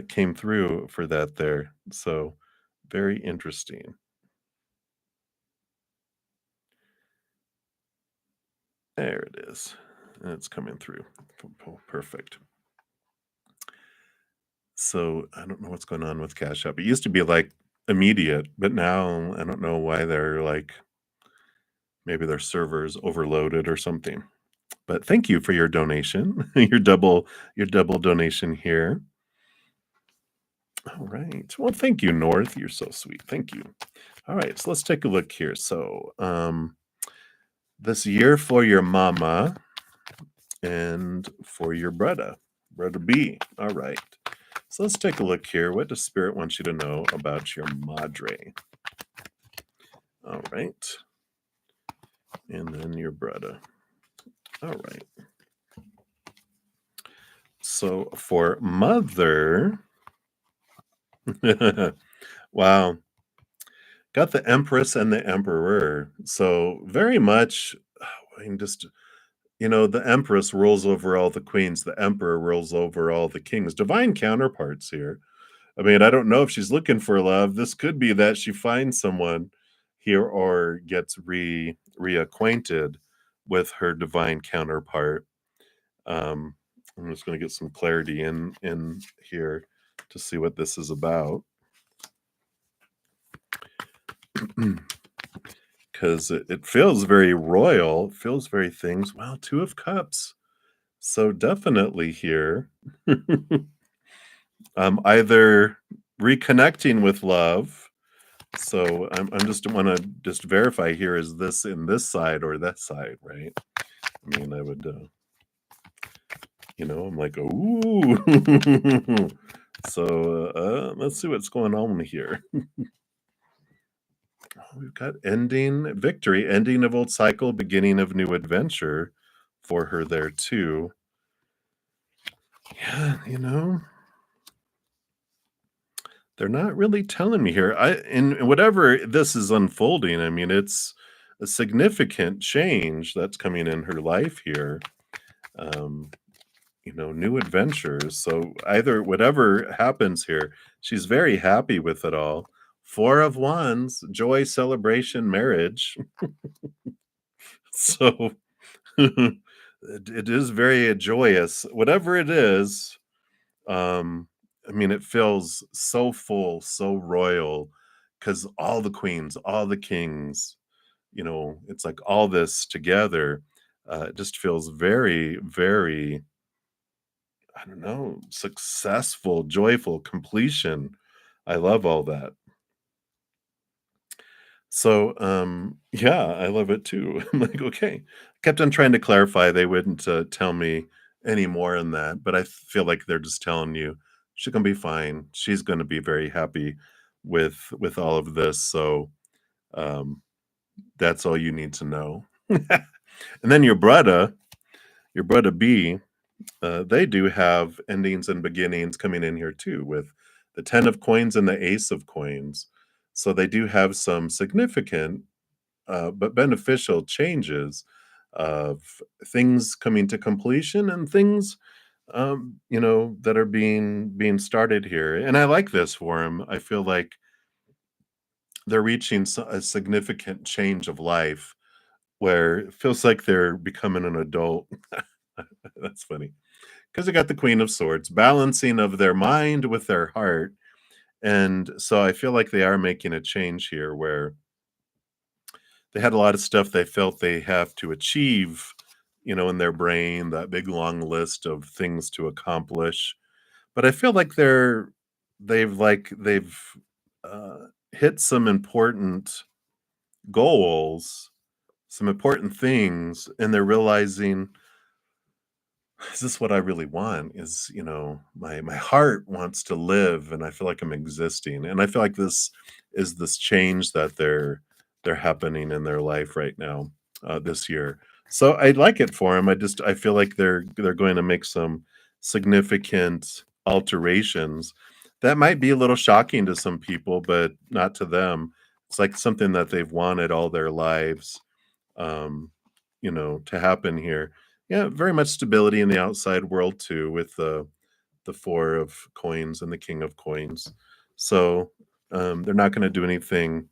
came through for that there. So very interesting. There it is. And it's coming through. Perfect. So I don't know what's going on with Cash App. It used to be like immediate, but now I don't know why they're like maybe their servers overloaded or something. But thank you for your donation, your double donation here. All right. Well, thank you, North. You're so sweet. Thank you. All right, so let's take a look here. So, this year for your mama and for your brother B. All right. So let's take a look here. What does Spirit want you to know about your madre? All right. And then your brother. All right. So for mother, wow, got the Empress and the Emperor. So very much, I mean, just the Empress rules over all the queens, the Emperor rules over all the kings. Divine counterparts here. I mean, I don't know if she's looking for love. This could be that she finds someone here or gets reacquainted with her divine counterpart. I'm just going to get some clarity in here to see what this is about. Because it feels very royal, feels very things. Wow, Two of Cups. So definitely here, either reconnecting with love. So I'm just want to just verify here, is this in this side or that side, right? I mean, I would, I'm like, ooh. So let's see what's going on here. We've got victory, ending of old cycle, beginning of new adventure for her there too. Yeah, they're not really telling me here. In whatever this is unfolding, I mean, it's a significant change that's coming in her life here. Um, new adventures. So either whatever happens here, she's very happy with it all. Four of Wands, joy, celebration, marriage. So it is very joyous. Whatever it is, I mean, it feels so full, so royal, because all the queens, all the kings, it's like all this together. It just feels very, very, I don't know, successful, joyful completion. I love all that. So, yeah, I love it too. I'm like, okay. Kept on trying to clarify. They wouldn't tell me any more in that, but I feel like they're just telling you she's gonna be fine. She's gonna be very happy with all of this. So, um, that's all you need to know. And then your brother B, they do have endings and beginnings coming in here too, with the 10 of coins and the ace of coins. So they do have some significant but beneficial changes of things coming to completion and things that are being started here. And I like this for them. I feel like they're reaching a significant change of life where it feels like they're becoming an adult. That's funny because they got the Queen of Swords, balancing of their mind with their heart. And so I feel like they are making a change here where they had a lot of stuff they felt they have to achieve, in their brain, that big long list of things to accomplish. But I feel like they've uh, hit some important goals, some important things, and they're realizing, is this what I really want? Is, my heart wants to live and I feel like I'm existing. And I feel like this is this change that they're happening in their life right now, this year. So I like it for them. I feel like they're going to make some significant alterations that might be a little shocking to some people, but not to them. It's like something that they've wanted all their lives, um, to happen here. Yeah, very much stability in the outside world too, with the four of coins and the king of coins. So they're not going to do anything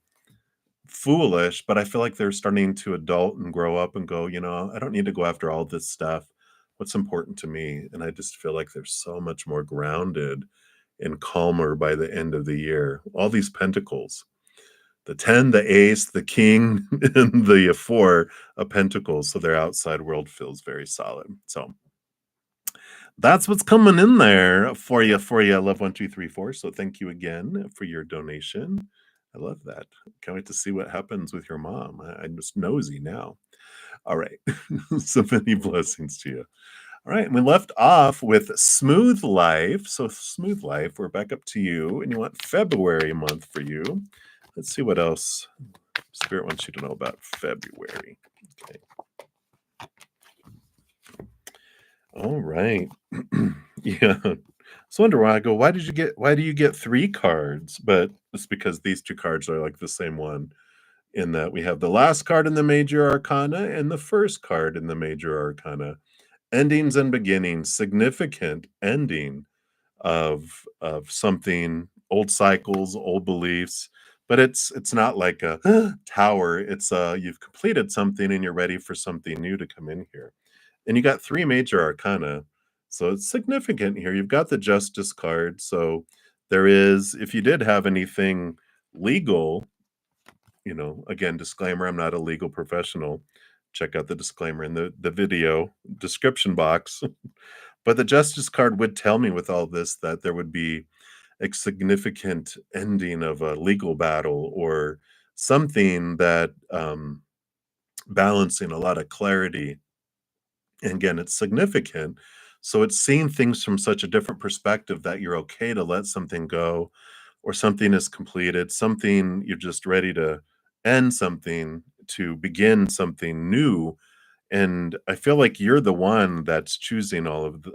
foolish, but I feel like they're starting to adult and grow up and go, I don't need to go after all this stuff. What's important to me? And I just feel like they're so much more grounded and calmer by the end of the year. All these pentacles, the 10, the ace, the king, and the four of pentacles. So their outside world feels very solid. So that's what's coming in there for you, Love 1234. So thank you again for your donation. I love that. Can't wait to see what happens with your mom. I'm just nosy now. All right. So many blessings to you. All right. And we left off with Smooth Life. So, Smooth Life, we're back up to you. And you want February month for you. Let's see what else Spirit wants you to know about February. Okay. All right. Yeah. So wonder why why do you get three cards? But it's because these two cards are like the same one, in that we have the last card in the major arcana and the first card in the major arcana. Endings and beginnings, significant ending of something, old cycles, old beliefs. But it's not like a tower. It's you've completed something and you're ready for something new to come in here. And you got three major arcana. So it's significant here. You've got the justice card. So there is, if you did have anything legal, again, disclaimer, I'm not a legal professional. Check out the disclaimer in the video description box. But the justice card would tell me with all this that there would be a significant ending of a legal battle or something that balancing a lot of clarity. And again, it's significant. So it's seeing things from such a different perspective that you're okay to let something go, or something is completed, something you're just ready to end something to begin something new. And I feel like you're the one that's choosing all of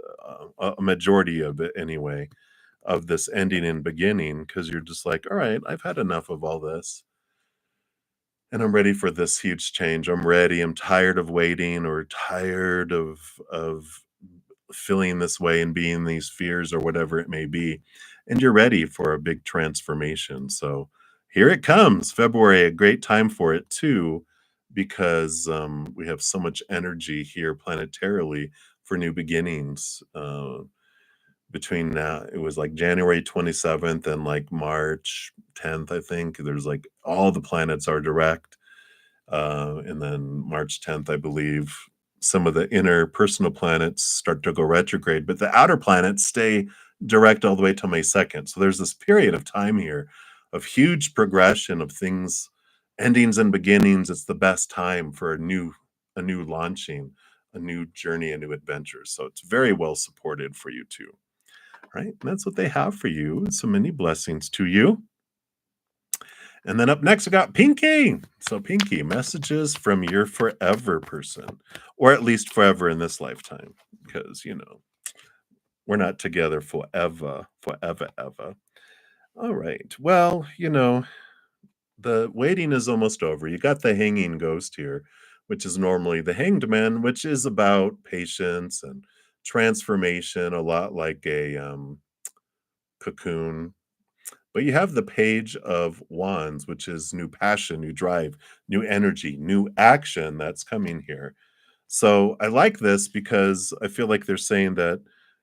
a majority of it anyway, of this ending and beginning, because you're just like, all right, I've had enough of all this. and I'm ready for this huge change. I'm ready. I'm tired of waiting or tired of feeling this way and being these fears or whatever it may be. And you're ready for a big transformation. So here it comes. February, a great time for it too, because we have so much energy here planetarily for new beginnings. Between now, it was like January 27th and like March 10th, I think. There's like all the planets are direct, and then March 10th, I believe, some of the inner personal planets start to go retrograde, but the outer planets stay direct all the way till May 2nd. So there's this period of time here of huge progression of things, endings and beginnings. It's the best time for a new launching, a new journey, a new adventure. So it's very well supported for you too. Right? And that's what they have for you. So many blessings to you. And then up next, I got Pinky. So, Pinky, messages from your forever person, or at least forever in this lifetime, because, we're not together forever, forever, ever. All right. Well, the waiting is almost over. You got the hanging ghost here, which is normally the hanged man, which is about patience and transformation, a lot like a cocoon. But you have the page of wands, which is new passion, new drive, new energy, new action that's coming here. So I like this because I feel like they're saying that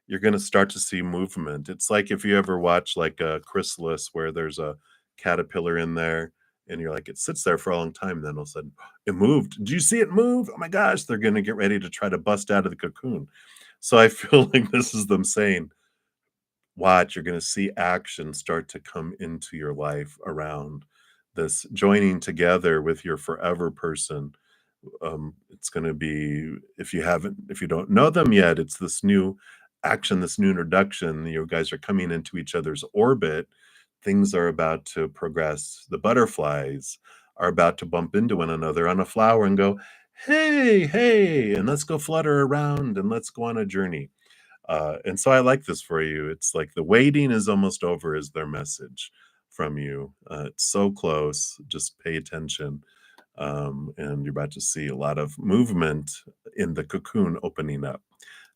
you're going to start to see movement. It's like if you ever watch like a chrysalis where there's a caterpillar in there and you're like, it sits there for a long time. Then all of a sudden it moved. Do you see it move? Oh my gosh, they're going to get ready to try to bust out of the cocoon. So I feel like this is them saying, watch, you're going to see action start to come into your life around this joining together with your forever person. It's going to be, if you don't know them yet, it's this new action, this new introduction. You guys are coming into each other's orbit. Things are about to progress. The butterflies are about to bump into one another on a flower and go, hey, hey, and let's go flutter around and let's go on a journey. And so I like this for you. It's like the waiting is almost over, is their message from you. It's so close. Just pay attention. And you're about to see a lot of movement in the cocoon opening up.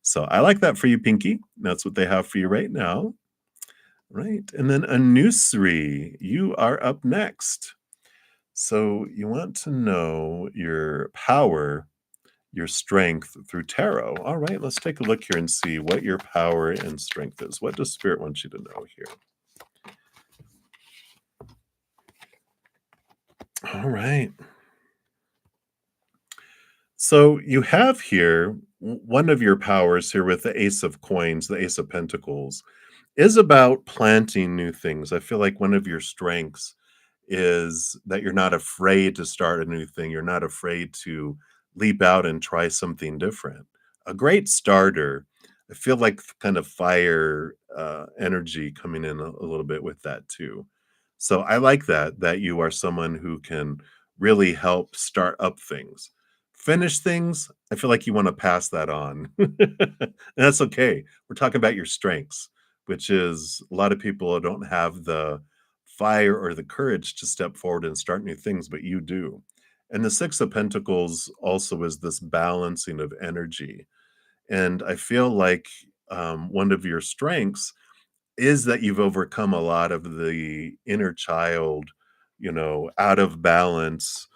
So I like that for you, Pinky. That's what they have for you right now. Right. And then Anusri, you are up next. So you want to know your power, your strength through tarot. All right, let's take a look here and see what your power and strength is. What does Spirit want you to know here? All right. So you have here one of your powers here with the Ace of Coins, the Ace of Pentacles, is about planting new things. I feel like one of your strengths is that you're not afraid to start a new thing. You're not afraid to leap out and try something different. A great starter. I feel like kind of fire energy coming in a little bit with that too. So I like that you are someone who can really help start up things. Finish things, I feel like you want to pass that on. And that's okay. We're talking about your strengths, which is a lot of people don't have the fire or the courage to step forward and start new things, but you do. And the Six of Pentacles also is this balancing of energy. And I feel like one of your strengths is that you've overcome a lot of the inner child, out of balance,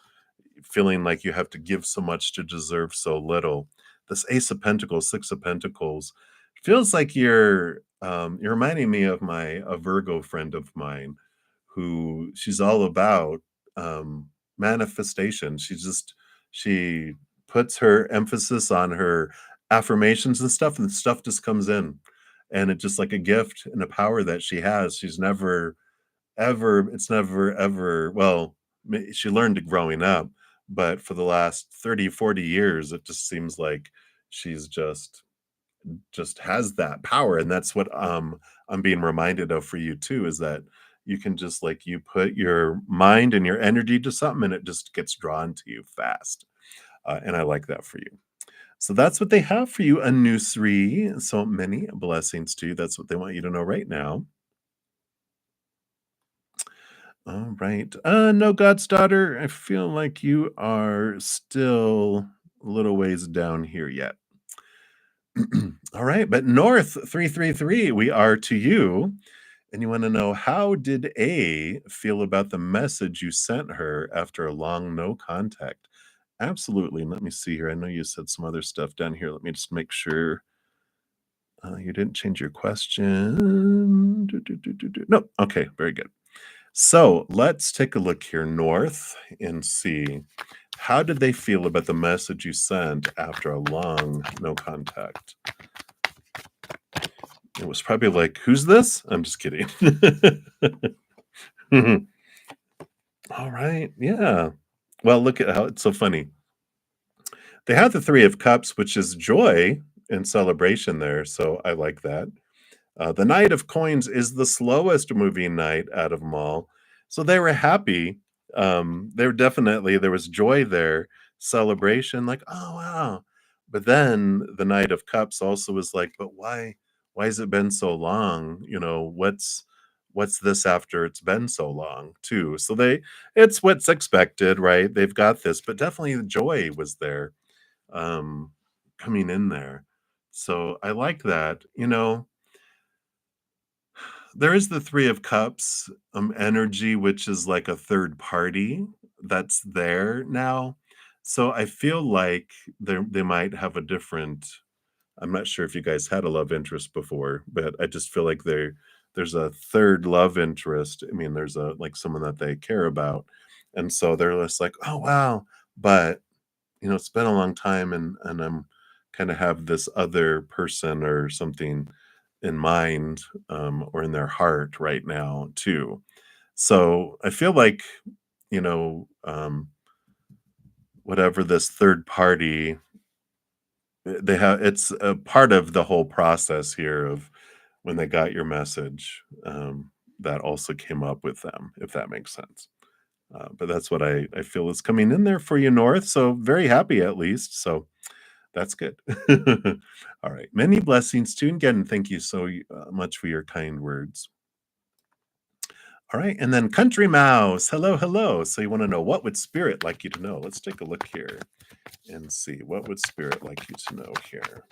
feeling like you have to give so much to deserve so little. This Ace of Pentacles, Six of Pentacles, feels like you're reminding me of a Virgo friend of mine who she's all about manifestation. She puts her emphasis on her affirmations and stuff, and stuff just comes in. And it's just like a gift and a power that she has. She's never ever, it's never ever, well, she learned it growing up, but for the last 30, 40 years, it just seems like she's just has that power. And that's what I'm being reminded of for you too, is that you can just like you put your mind and your energy to something and it just gets drawn to you fast. And I like that for you. So that's what they have for you, Anusri. So many blessings to you. That's what they want you to know right now. All right. No, God's daughter, I feel like you are still a little ways down here yet. All right, but North 333, we are to you. And you want to know, how did A feel about the message you sent her after a long no contact? Absolutely. Let me see here. I know you said some other stuff down here. Let me just make sure you didn't change your question. No. Okay. Very good. So let's take a look here, North, and see, how did they feel about the message you sent after a long no contact? It was probably like, "Who's this?" I'm just kidding. All right. Yeah. Well, look at how it's so funny. They have the 3 of cups, which is joy and celebration there, so I like that. The Knight of Coins is the slowest moving knight out of them all, so they were happy. They were definitely, there was joy there, celebration, like, "Oh, wow." But then the Knight of Cups also was like, "But why has it been so long? You know, what's this after it's been so long, too?" So it's what's expected, right? They've got this, but definitely the joy was there, um, coming in there. So I like that, there is the 3 of Cups, energy, which is like a third party that's there now. So I feel like they might have a different, I'm not sure if you guys had a love interest before, but I just feel like there's a third love interest. I mean, there's a, like, someone that they care about, and so they're just like, "Oh, wow." But, it's been a long time, and I'm kinda have this other person or something in mind, or in their heart right now too. So I feel like, you know, um, whatever this third party, they have, it's a part of the whole process here of when they got your message, that also came up with them, if that makes sense. But that's what I feel is coming in there for you, North. So very happy at least. So that's good. All right. Many blessings to you. And again, thank you so much for your kind words. All right, and then Country Mouse. Hello, hello. So you want to know, what would Spirit like you to know? Let's take a look here and see, what would Spirit like you to know here.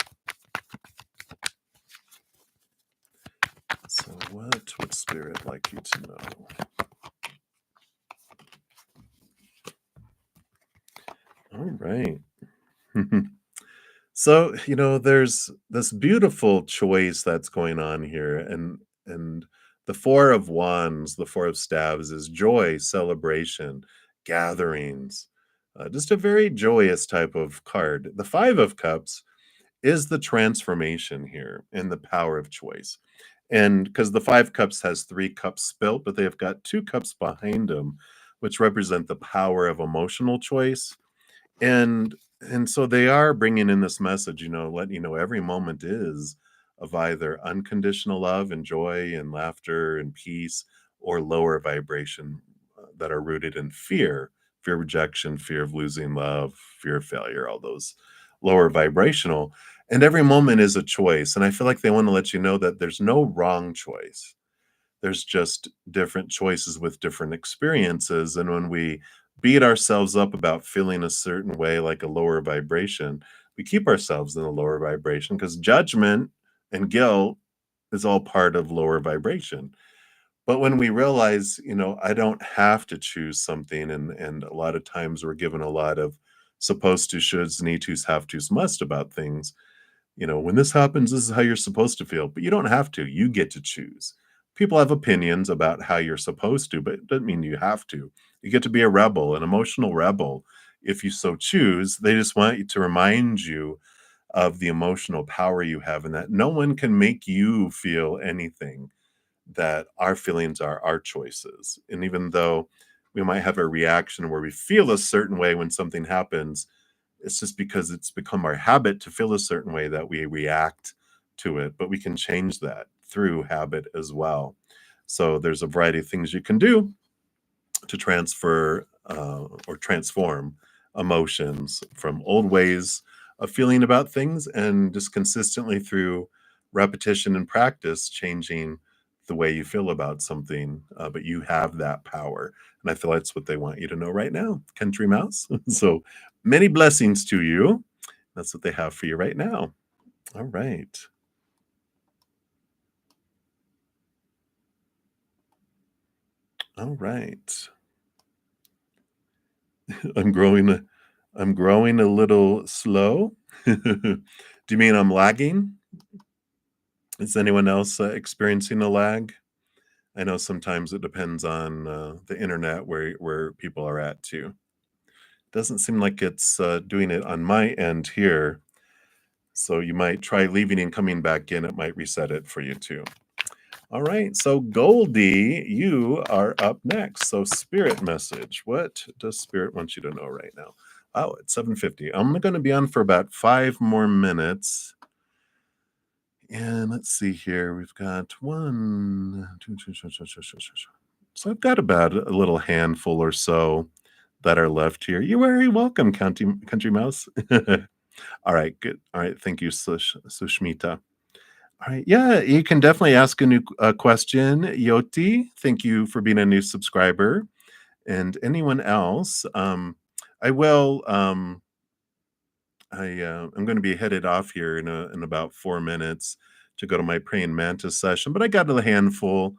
So what would Spirit like you to know? All right. So, there's this beautiful choice that's going on here, and the 4 of Wands, the 4 of Staves is joy, celebration, gatherings. Just a very joyous type of card. The 5 of Cups is the transformation here and the power of choice. And because the 5 cups has 3 cups spilt, but they've got 2 cups behind them, which represent the power of emotional choice. And so they are bringing in this message, letting you know every moment is of either unconditional love and joy and laughter and peace, or lower vibration, that are rooted in fear of rejection, fear of losing love, fear of failure, all those lower vibrational. And every moment is a choice. And I feel like they want to let you know that there's no wrong choice. There's just different choices with different experiences, and when we beat ourselves up about feeling a certain way, like a lower vibration, we keep ourselves in a lower vibration, because judgment and guilt is all part of lower vibration. But when we realize, I don't have to choose something, and a lot of times we're given a lot of supposed to, shoulds, need tos, have tos, must about things. When this happens, this is how you're supposed to feel, but you don't have to. You get to choose. People have opinions about how you're supposed to, but it doesn't mean you have to. You get to be a rebel, an emotional rebel, if you so choose. They just want you to remind you of the emotional power you have, and that no one can make you feel anything, that our feelings are our choices. And even though we might have a reaction where we feel a certain way when something happens, it's just because it's become our habit to feel a certain way that we react to it, but we can change that through habit as well. So there's a variety of things you can do to transfer, or transform emotions from old ways of feeling about things, and just consistently through repetition and practice, changing the way you feel about something, but you have that power. And I feel that's what they want you to know right now, Country Mouse. So many blessings to you. That's what they have for you right now. All right. All right. I'm growing I'm growing a little slow. Do you mean I'm lagging? Is anyone else experiencing a lag? I know sometimes it depends on the internet where people are at too. Doesn't seem like it's doing it on my end here. So you might try leaving and coming back in. It might reset it for you too. All right. So Goldie, you are up next. So spirit message. What does spirit want you to know right now? Oh, it's 7:50. I'm going to be on for about 5 more minutes. And let's see here. We've got one, two, three, so I've got about a little handful or so that are left here. You're very welcome, Country Mouse. All right, good. All right, thank you, Sushmita. All right, yeah, you can definitely ask a new question, Yoti. Thank you for being a new subscriber, and anyone else. I will. I'm going to be headed off here in about 4 minutes to go to my praying mantis session, but I got a handful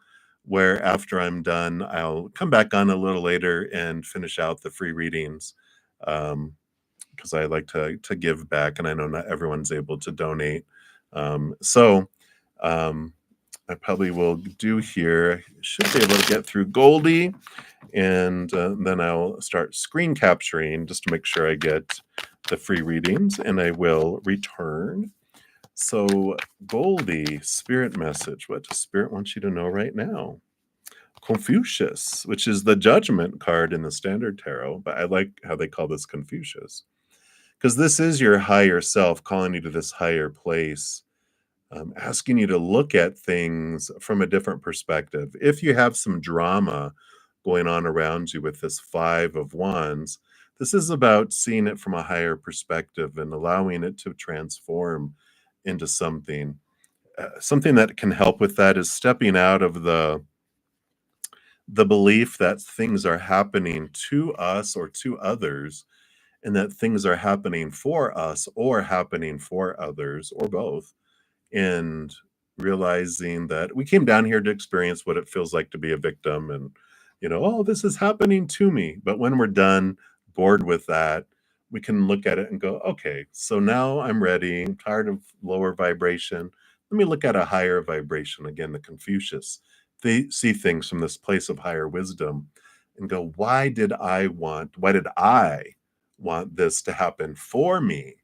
where after I'm done, I'll come back on a little later and finish out the free readings. Because I like to give back, and I know not everyone's able to donate. So I probably will do here. I should be able to get through Goldie, and then I'll start screen capturing just to make sure I get the free readings, and I will return. So Goldie, spirit message. What does spirit want you to know right now? Confucius, which is the judgment card in the standard tarot, but I like how they call this Confucius. Because this is your higher self calling you to this higher place, asking you to look at things from a different perspective. If you have some drama going on around you with this Five of Wands, this is about seeing it from a higher perspective and allowing it to transform into something. Something that can help with that is stepping out of the belief that things are happening to us or to others, and that things are happening for us or happening for others or both, and realizing that we came down here to experience what it feels like to be a victim, and oh, this is happening to me. But when we're done, bored with that, we can look at it and go, okay, so now I'm ready. I'm tired of lower vibration. Let me look at a higher vibration. Again, the Confucius, they see things from this place of higher wisdom and go, why did I want this to happen for me?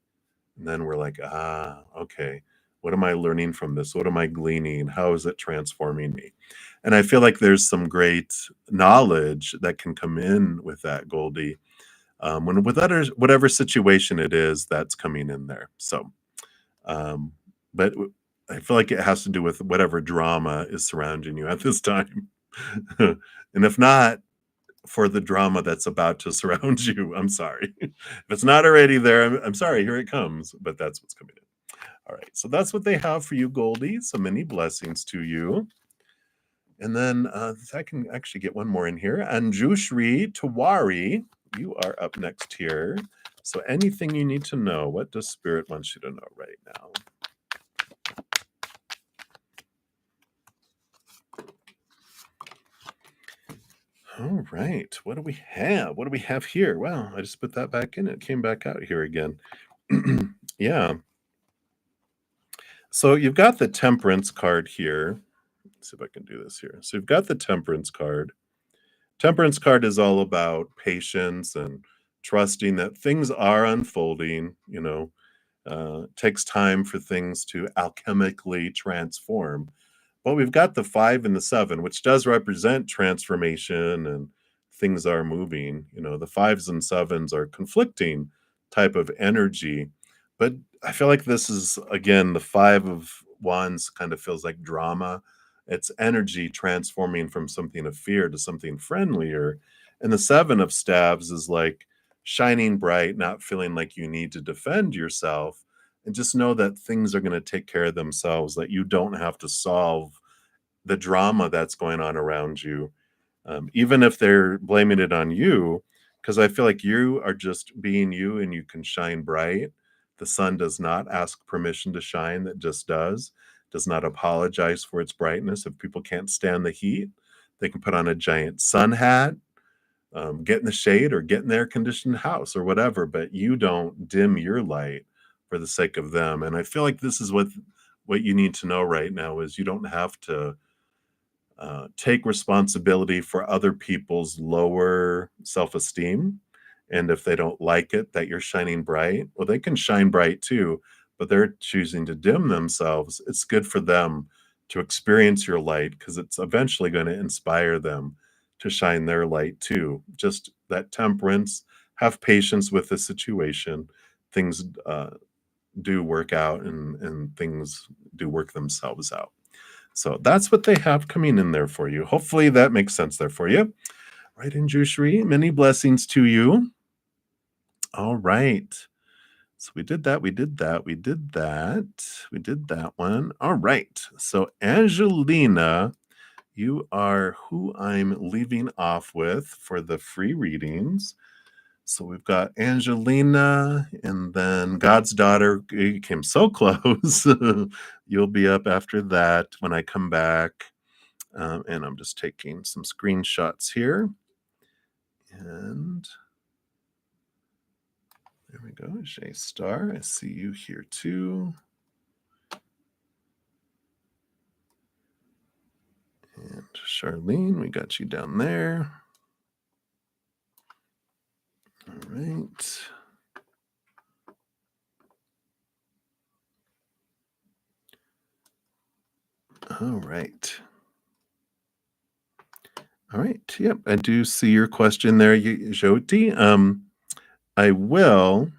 And then we're like, okay, what am I learning from this? What am I gleaning? How is it transforming me? And I feel like there's some great knowledge that can come in with that, Goldie, when with whatever situation it is that's coming in there. So, but I feel like it has to do with whatever drama is surrounding you at this time. And if not, for the drama that's about to surround you, I'm sorry. If it's not already there, I'm sorry, here it comes, but that's what's coming in. All right, so that's what they have for you, Goldie. So many blessings to you. And then I can actually get one more in here. Anjushri Tawari, you are up next here. So anything you need to know, what does Spirit want you to know right now? All right, what do we have? What do we have here? Well, I just put that back in. It came back out here again. Yeah. So you've got the Temperance card here. Let's see if I can do this here. So you've got the Temperance card. Temperance card is all about patience and trusting that things are unfolding. Takes time for things to alchemically transform. But we've got the 5 and the 7, which does represent transformation and things are moving. The 5s and 7s are conflicting type of energy. But I feel like this is, again, the 5 of Wands kind of feels like drama. It's energy transforming from something of fear to something friendlier. And the 7 of Staves is like shining bright, not feeling like you need to defend yourself, and just know that things are going to take care of themselves, that you don't have to solve the drama that's going on around you, even if they're blaming it on you, because I feel like you are just being you and you can shine bright. The sun does not ask permission to shine, that just does not apologize for its brightness. If people can't stand the heat, they can put on a giant sun hat, get in the shade, or get in the air conditioned house or whatever, but you don't dim your light for the sake of them. And I feel like this is what you need to know right now is you don't have to take responsibility for other people's lower self-esteem. And if they don't like it that you're shining bright, well, they can shine bright too, but they're choosing to dim themselves. It's good for them to experience your light because it's eventually going to inspire them to shine their light too. Just that temperance, have patience with the situation. Things do work out, and things do work themselves out. So that's what they have coming in there for you. Hopefully that makes sense there for you. Right, in Jushri, many blessings to you. All right. So we did that, we did that, we did that, we did that one. All right. So Angelina, you are who I'm leaving off with for the free readings. So we've got Angelina and then God's daughter. You came so close. You'll be up after that when I come back. And I'm just taking some screenshots here. And there we go. Shay Star, I see you here too. And Charlene, we got you down there. All right. All right. All right. Yep, I do see your question there, Jyoti. I will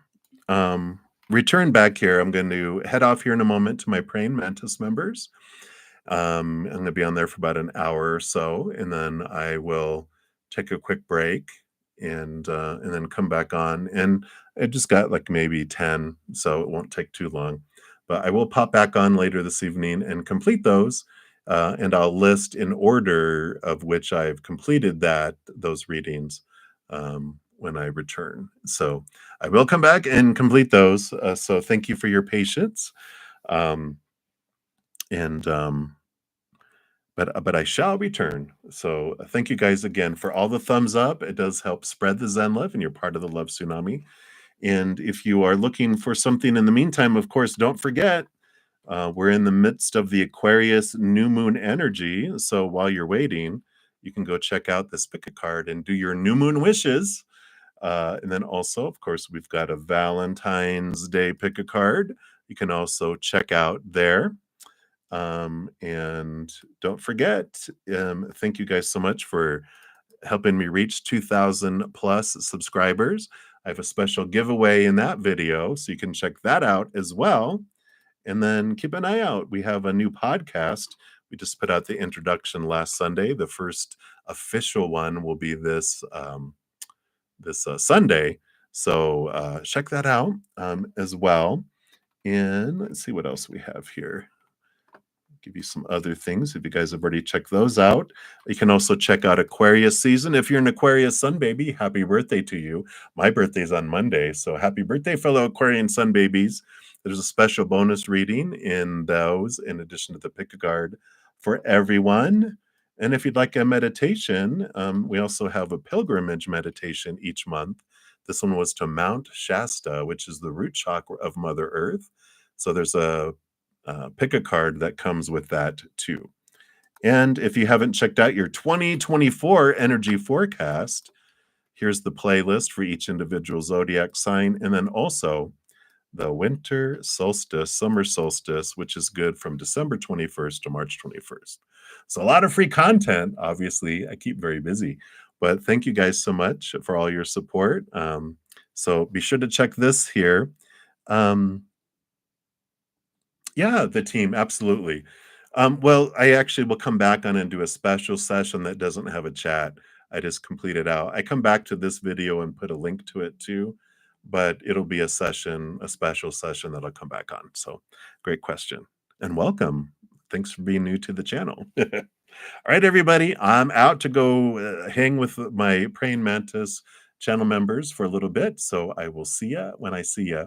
return back here. I'm going to head off here in a moment to my Praying Mantis members. I'm going to be on there for about an hour or so, and then I will take a quick break and then come back on. And I just got like maybe 10, so it won't take too long. But I will pop back on later this evening and complete those. And I'll list in order of which I've completed those readings when I return. So I will come back and complete those. So thank you for your patience. And but I shall return. So thank you guys again for all the thumbs up. It does help spread the Zen love, and you're part of the love tsunami. And if you are looking for something in the meantime, of course, don't forget we're in the midst of the Aquarius new moon energy. So while you're waiting, you can go check out this pick a card and do your new moon wishes. And then also, of course, we've got a Valentine's Day pick a card. You can also check out there. And don't forget, thank you guys so much for helping me reach 2,000 plus subscribers. I have a special giveaway in that video, so you can check that out as well. And then keep an eye out. We have a new podcast. We just put out the introduction last Sunday. The first official one will be this Sunday. So check that out as well. And let's see what else we have here. Give you some other things if you guys have already checked those out. You can also check out Aquarius season. If you're an Aquarius sun baby, happy birthday to you. My birthday's on Monday, so happy birthday, fellow Aquarian sun babies. There's a special bonus reading in those, in addition to the pick a card for everyone. And if you'd like a meditation, we also have a pilgrimage meditation each month. This one was to Mount Shasta, which is the root chakra of Mother Earth. So there's a pick a card that comes with that too. And if you haven't checked out your 2024 energy forecast, here's the playlist for each individual zodiac sign, and then also the winter solstice, summer solstice, which is good from December 21st to March 21st. So a lot of free content. Obviously, I keep very busy, but thank you guys so much for all your support. So be sure to check this here. Yeah, the team, absolutely. Well, I actually will come back on and do a special session that doesn't have a chat. I just completed out. I come back to this video and put a link to it too, but it'll be a session, a special session that I'll come back on. So great question and welcome. thanks for being new to the channel. All right, everybody, I'm out to go hang with my praying mantis channel members for a little bit. So I will see ya when I see ya.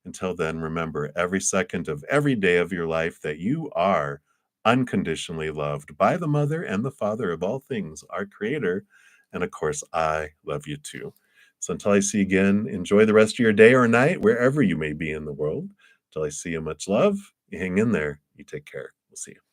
Until then, remember every second of every day of your life that you are unconditionally loved by the mother and the father of all things, our creator. And of course, I love you too. So until I see you again, enjoy the rest of your day or night, wherever you may be in the world. Until I see you, much love. You hang in there. You take care. We'll see you.